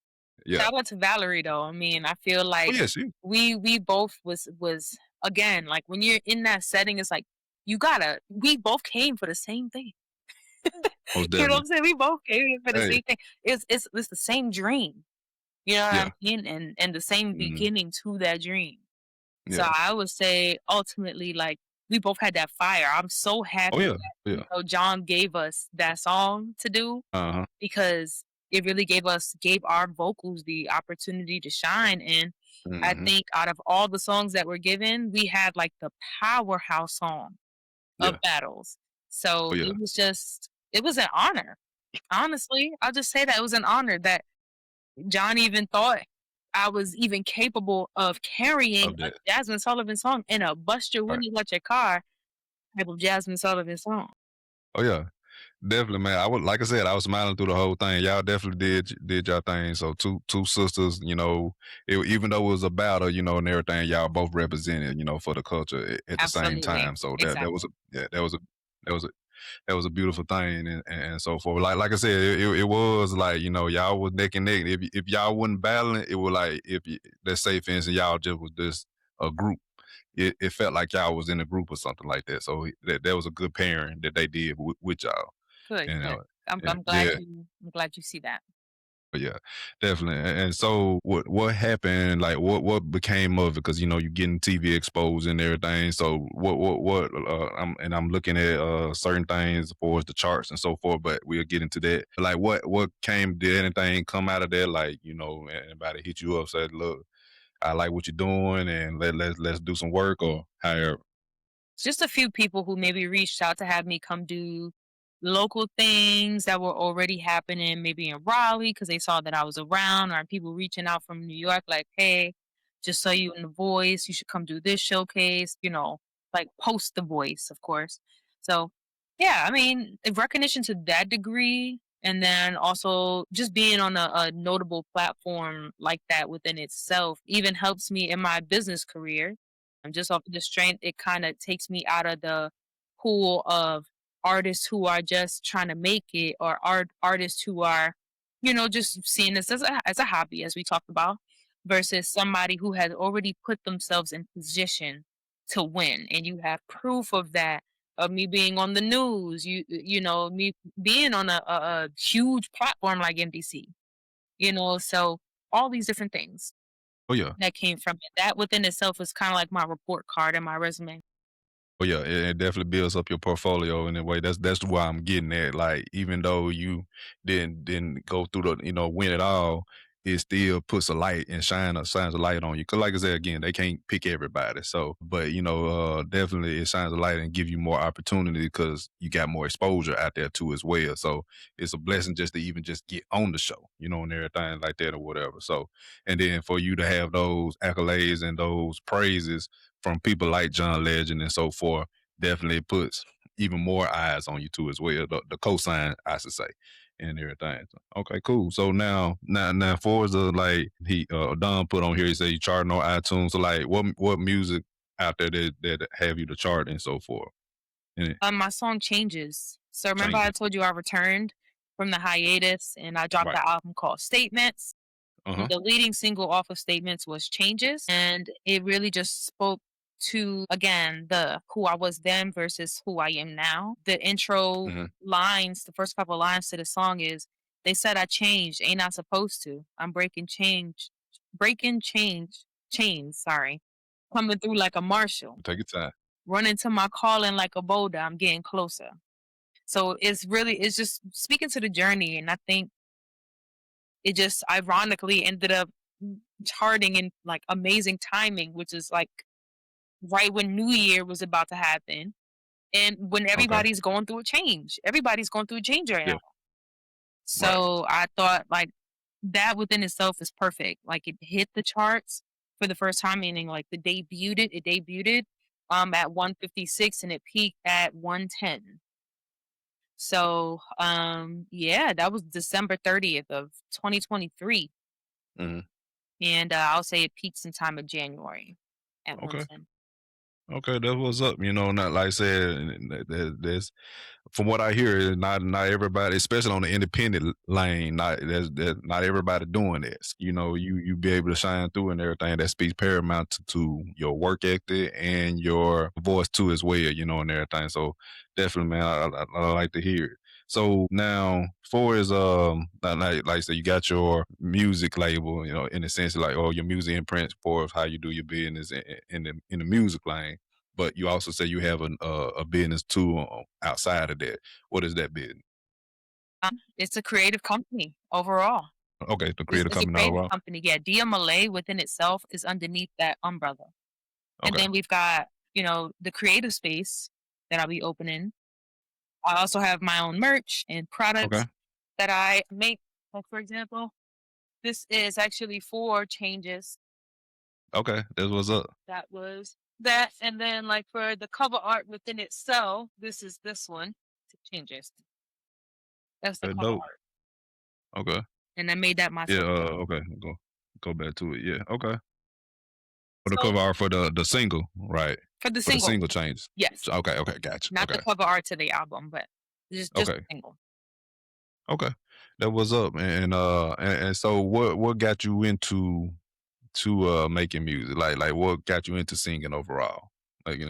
Yeah. Shout out to Valerie though. I mean, I feel Oh like yeah, she we both was again, like when you're in that setting, it's like we both came for the same thing. most You know what definitely. I'm saying? We both came here for the Hey. same thing. It's the same dream. You know what I Yeah. mean? And the same Mhm. beginning to that dream. So Yeah. I would say ultimately, like, we both had that fire. I'm so Oh happy yeah. that, Yeah. John gave us that song to do Uh-huh. because it really gave our vocals the opportunity to shine. And I Mhm. think out of all the songs that were given, we had like the powerhouse song of Yeah. battles. Oh So yeah. it was an honor. Honestly, I'll just say that it was an honor that John even thought I was even capable of carrying Of a that. Jasmine Sullivan song in a bust your Right. windows out your car type of Jasmine Sullivan song. Oh yeah. Definitely, man. Like I said, I was smiling through the whole thing. Y'all definitely did y'all thing. So two sisters, even though it was a battle, and everything, y'all both represented, for the culture at the same Absolutely. time. So that was Exactly. a yeah, that was a beautiful thing and so forth. Like I said, it was like y'all was neck and neck. If y'all wasn't battling, it was like let's say for instance y'all just was just a group. It felt like y'all was in a group or something like that. So that was a good pairing that they did with y'all. Good, You good. know, I'm yeah, I'm glad yeah. you I'm glad you see that. Yeah, definitely. And so what happened? Like what became of it? Because you know you're getting TV exposed and everything. So what? I'm looking at certain things as far as the charts and so forth. But we'll get into that. Like what came? Did anything come out of that? Like you know, anybody hit you up said, "Look, I like what you're doing, and let's do some work," or however. Just a few people who maybe reached out to have me come do local things that were already happening, maybe in Raleigh, because they saw that I was around, or people reaching out from New York, like, hey, just saw you in The Voice. You should come do this showcase, like post The Voice, of course. So, yeah, I mean, recognition to that degree. And then also just being on a notable platform like that within itself even helps me in my business career just off of the strength, it kind of takes me out of the pool of artists who are just trying to make it or artists who are, just seeing this as a hobby, as we talked about, versus somebody who has already put themselves in position to win. And you have proof of that, of me being on the news, me being on a huge platform like NBC, so all these different things Oh yeah. that came from it. That within itself is kinda like my report card and my resume. Oh yeah, it definitely builds up your portfolio in a way. That's why I'm getting at. Like even though you didn't go through the win it all, it still puts a light and shines a light on you. Cause like I said again, they can't pick everybody. So, but definitely it shines a light and give you more opportunity because you got more exposure out there too as well. So it's a blessing just to even just get on the show, and everything like that or whatever. So, and then for you to have those accolades and those praises from people like John Legend and so forth definitely puts even more eyes on you too as well. The cosign, I should say, and everything. So, okay, cool. So now, for as the like he Don put on here, he said you charting on iTunes. So like, what music out there that have you to chart and so forth, and it My song Changes. So remember I changes. told you I returned from the hiatus and I dropped Right. the album called Statements. Uh huh. The leading single off of Statements was Changes, and it really just spoke to again the who I was then versus who I am now. The intro Hmm. lines, the first couple lines to the song is they said I changed, ain't I supposed to? I'm breaking chains, sorry. Coming through like a marshal, Take your time. running to my calling like a boulder, I'm getting closer. So it's just speaking to the journey, and I think it just ironically ended up charting in like amazing timing, which is like right when New Year was about to happen and when Okay. everybody's going through a change. Everybody's going through a change right now. Yeah. Right. So I thought like that within itself is perfect. Like it hit the charts for the first time, meaning like it debuted at 156 and it peaked at 110. So yeah, that was December 30th of 2023. Hmm. And I'll say it peaks in time of January at Okay. 110. Okay, that's what's up. Not like I said, there's from what I hear, not everybody, especially on the independent lane, not everybody doing this. You be able to shine through and everything. That speaks paramount to your work ethic and your voice too as well. And everything. So definitely, man, I like to hear it. So now, for as like I said, you got your music label, in the sense of like, oh, your music imprint for how you do your business in the music lane, but you also say you have a business too outside of that. What is that business? It's a creative company overall. Okay, the It's, creative it's a company creative overall. company. Yeah, Dia Malay within itself is underneath that umbrella. And Okay, then we've got, the creative space that I'll be opening. I also have my own merch and okay, products that I make. Like, for example, this is actually four changes. okay. That's what's up. That was that. And then, like, for the cover art within itself, this is this one. Changes. That's the cover Dope. art. Okay. And I made that Yeah. myself. Okay. Go back to it. Yeah. Okay. For the So cover art for the single, right? for the For the single, single changes. yes, Okay. Okay. Gotcha. not the Okay. cover art to the album, but just the Okay. single. Okay. That was up. And so what got you into to making music? Like what got you into singing overall? Like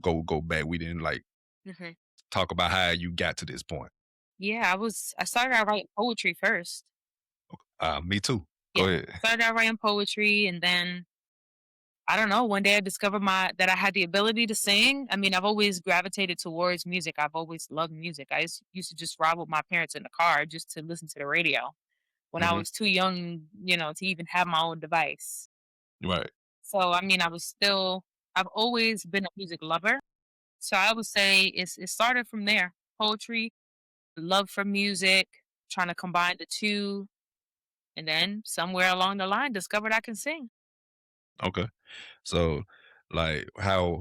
go back. We didn't like Hmm. talk about how you got to this point. Yeah, I started out writing poetry first. Me too. Go Yeah, ahead. started out writing poetry, and then I don't know. One day I discovered my that I had the ability to sing. I mean, I've always gravitated towards music. I've always loved music. I used to just ride with my parents in the car just to listen to the radio when I Hmm. was too young, to even have my own device. Right. So I mean, I've always been a music lover. So I would say it started from there. Poetry, love for music, trying to combine the two, and then somewhere along the line discovered I can sing. Okay. So, like, how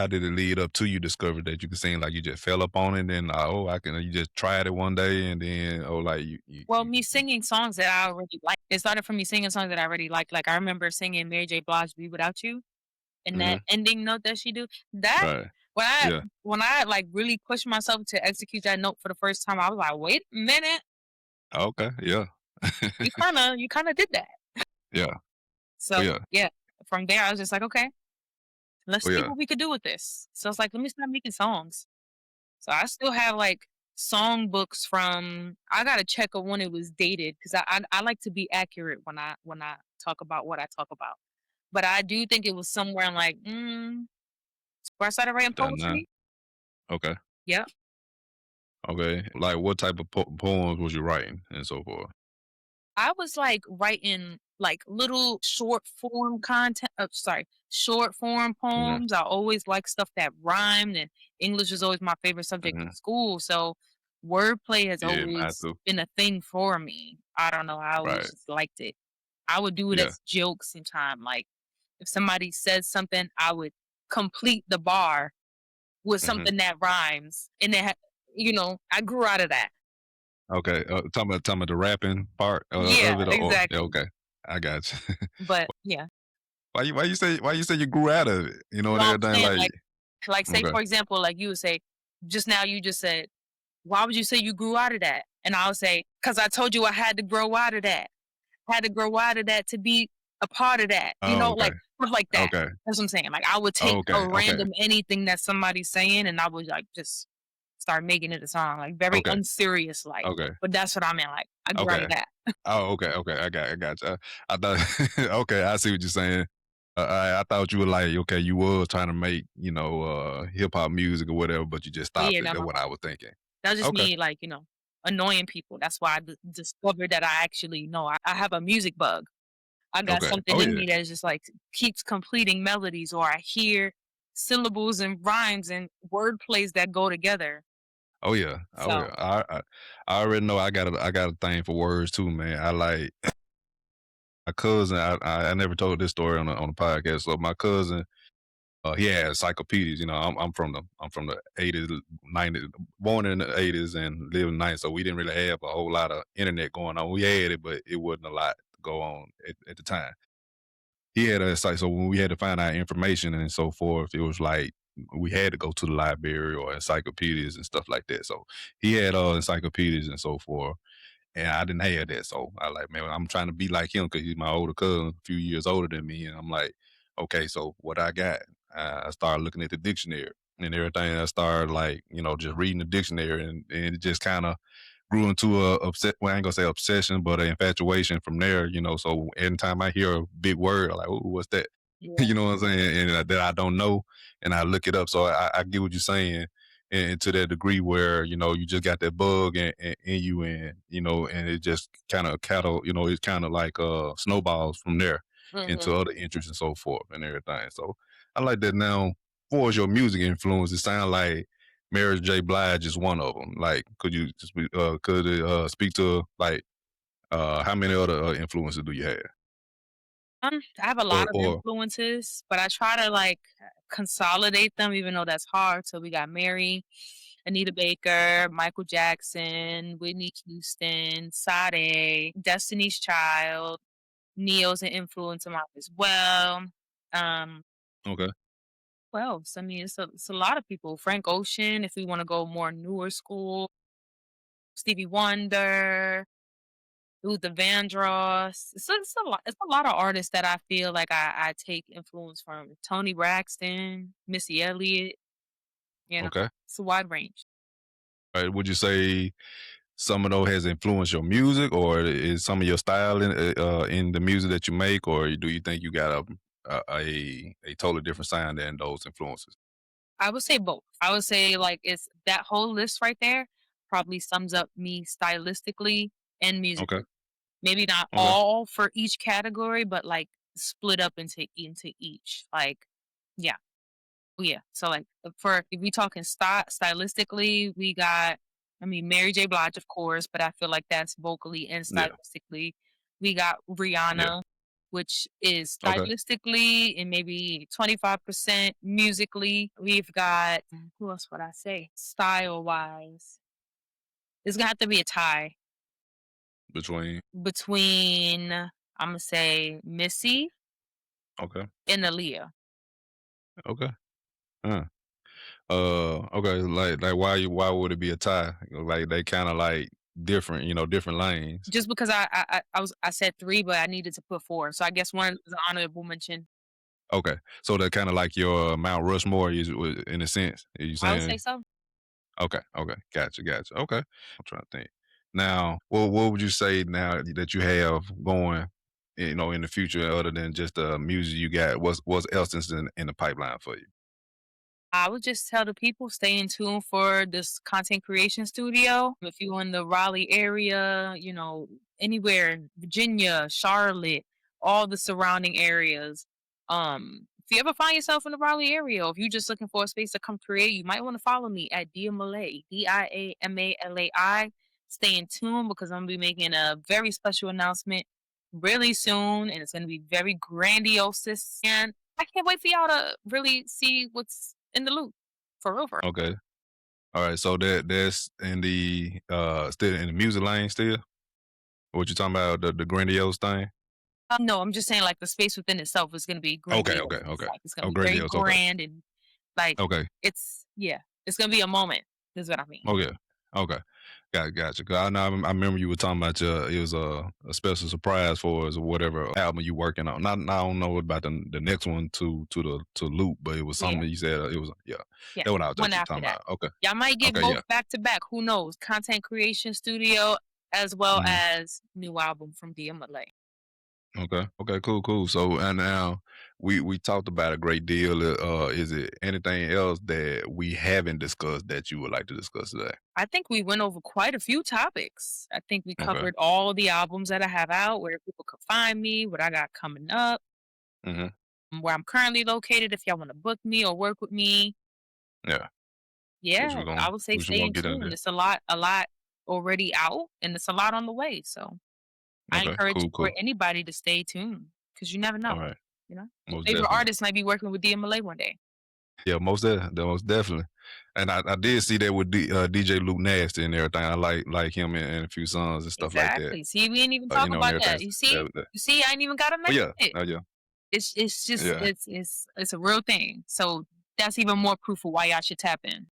did it lead up to you discovered that you could sing? Like, you just fell up on it, and oh, I can. You just tried it one day, and then oh, like Well, me singing songs that I already like. It started from me singing songs that I already liked. Like I remember singing Mary J. Blige "Be Without You" and that hmm ending note that she do. That right. when I Yeah. when I like really pushed myself to execute that note for the first time, I was like, wait a minute, Okay. Yeah. you kinda did that. yeah. Oh So yeah. yeah, from there I was just like, okay, let's Oh see yeah. what we could do with this. So it's like, let me start making songs. So I still have like song books from I gotta check on when it was dated because I like to be accurate when I talk about what I talk about. But I do think it was somewhere in like where I started writing Done now. poetry. Okay. Yeah. Okay. Like, what type of poems was you writing and so forth? I was like writing like little short form Yeah. poems. I always like stuff that rhymed, and English was always my favorite subject in hmm school. So wordplay has Yeah. Mine always too. been a thing for me. I don't know. I always Right. just liked it. I would do it Yeah. as jokes sometimes. Like if somebody says something, I would complete the bar with hmm something that rhymes, and I grew out of that. Okay. Talking about the rapping part Yeah, of it, or yeah, exactly. okay. I got you. But yeah. Why you say you grew out of it? You know, and No, I'm everything saying, like like, say, okay. for example, like, you would say just now you just said, "Why would you say you grew out of that?" And I'll say, "'Cause I told you I had to grow out of that. I had to grow out of that to be a part of that." Oh, okay. Like, stuff like that. Okay. That's what I'm saying. Like, I would take a Okay. Okay. random anything that somebody's saying, and I would, like, just start making it a song, like, very Okay. unserious like. Okay. But that's what I meant, like, I grew out Okay. of that. Oh, okay. Okay. I got you. I thought okay, I see what you're saying. I thought you were like, okay, you was trying to make, hip hop music or whatever, but you just Oh, stopped yeah, it. no, That's no, what no. I was thinking. That's just Okay. me, like, annoying people. That's why I discovered that I actually know I have a music bug. I got Okay. something Oh in yeah. me that is just like keeps completing melodies, or I hear syllables and rhymes and word plays that go together. Oh yeah. Oh So yeah. I already know I got a thing for words too, man. I like my cousin. I never told this story on the podcast. So my cousin, he had encyclopedias. I'm from the 80s, 90s, born in the 80s and lived in the 90s. So we didn't really have a whole lot of internet going on. We had it, but it wasn't a lot to go on at the time. He had a site, so when we had to find out information and so forth, it was like we had to go to the library or encyclopedias and stuff like that. So he had encyclopedias and so forth, and I didn't have that. So I like, man, I'm trying to be like him because he's my older cousin, a few years older than me. And I'm like, okay, so what I got? I started looking at the dictionary and everything. I started like, just reading the dictionary, and it just kind of grew into well, I ain't gonna say obsession, but an infatuation from there. So anytime I hear a big word, I'm like, "Ooh, what's that?" yeah. You know what I'm saying? And that I don't know, and I look it up. So I get what you're saying, and to that degree where you just got that bug in you, and it just kind of cattle, it's kind of like snowballs from there into Hmm. other interests and so forth and everything. So I like that now. For your music influence, it sounds like Mary J. Blige is one of them. Like, could it speak to like how many other influences do you have? I have a lot of Or influences, but I try to like consolidate them, even though that's hard. So we got Mary, Anita Baker, Michael Jackson, Whitney Houston, Sade, Destiny's Child. Neo's an influence of mine as well. Um, okay, Who else? I mean, it's a lot of people. Frank Ocean, if we want to go more newer school. Stevie Wonder, Luther Vandross. It's a lot of artists that I feel like I take influence from. Tony Braxton, Missy Elliott. okay. It's a wide range. Right, would you say? some of those has influenced your music, or is some of your style in the music that you make, or do you think you got a totally different sound than those influences? I would say both. I would say like it's that whole list right there probably sums up me stylistically and Okay, musically. Maybe not okay, all for each category, but like split up into each. Like, yeah. Yeah. So like for if we talking stylistically, we got I mean Mary J. Blige, of course, but I feel like that's vocally and yeah, stylistically. We got yeah, Rihanna, which is okay, stylistically and maybe 25% musically. We've got who else would I say? Style wise. It's gonna have to be a tie between, between I'm gonna say Missy okay, and Aaliyah. okay, uh, okay, like why would it be a tie? Like they kind of like different, different lanes. Just because I said 3, but I needed to put 4. So I guess 1 is an honorable mention. Okay, so they're kind of like your Mount Rushmore is in a sense. Are you I would say saying? so. Okay, okay, gotcha. Okay, I'm trying to think. Now, what would you say now that you have going, in the future, other than just the music you got? What's else is in the pipeline for you? I would just tell the people stay in tune for this content creation studio. If you're in the Raleigh area, anywhere in Virginia, Charlotte, all the surrounding areas. If you ever find yourself in the Raleigh area, or if you're just looking for a space to come create, you might want to follow me at Dia Malay, Diamalai. Stay in tune because I'm gonna be making a very special announcement really soon, and it's gonna be very grandiose. And I can't wait for y'all to really see what's in the loop. For real, for real. Okay, all right. So that's in the still in the music lane still. What you talking about the grandiose thing? No, I'm just saying like the space within itself is gonna be Okay, grandiose. okay, okay. Like it's gonna Oh, be very grandiose. Okay, grand and like okay. it's gonna be a moment, is what I mean. Oh yeah. Okay. Gotcha. 'Cause I know I remember you were talking about it was a special surprise for us or whatever album you working on. Not I don't know about the next one to loop, but it was Yeah, something you said it was yeah. yeah. That's what I was One actually after talking that. about. Okay. Y'all might get Okay, yeah. both back to back. Who knows? Content creation studio as well Mhm. as new album from Dia Malay. Okay. Okay, cool. So and now we talked about a great deal. Is it anything else that we haven't discussed that you would like to discuss today? I think we went over quite a few topics. I think we Okay. covered all the albums that I have out, where people could find me, what I got coming up, Hmm. where I'm currently located if y'all want to book me or work with me. Yeah. Which Yeah, we're gonna I would say which we're stay gonna in get into. tune. It's a lot already out and it's a lot on the way. So I Okay, encourage for cool. anybody to stay tuned because you never All know. right. Your Most favorite definitely. artist might be working with DMLA one day. Yeah, most definitely. And I did see that with DJ Luke Nasty and everything. I like him in a few songs and stuff like that. Exactly. See, we didn't even talk And about everything. that. You see, I ain't even gotta Oh mention yeah, it. oh yeah, It's just yeah, it's a real thing. So that's even more proof of why y'all should tap in.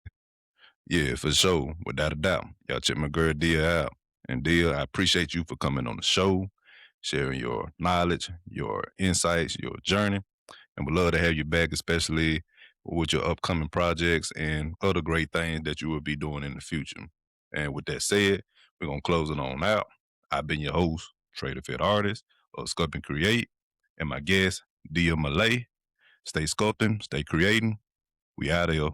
yeah, for sure, without a doubt. Y'all check my girl Dia out. And Dia, I appreciate you for coming on the show, sharing your knowledge, your insights, your journey. And would love to have you back, especially with your upcoming projects and other great things that you will be doing in the future. And with that said, we're gonna close it on out. I've been your host, Trader Fit Artist of Sculpt N Create, and my guest, Dia Malay. Stay sculpting, stay creating. We out of here.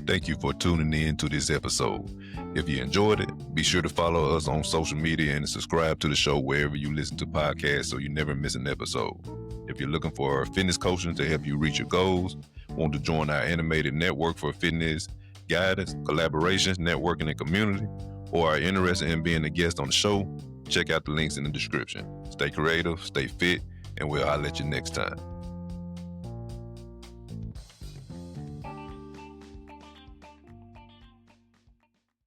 Thank you for tuning in to this episode. If you enjoyed it, be sure to follow us on social media and subscribe to the show wherever you listen to podcasts so you never miss an episode. If you're looking for fitness coaching to help you reach your goals, want to join our animated network for fitness guidance, collaborations, networking, and community, or are interested in being a guest on the show, check out the links in the description. Stay creative, stay fit, and we'll holler at you next time.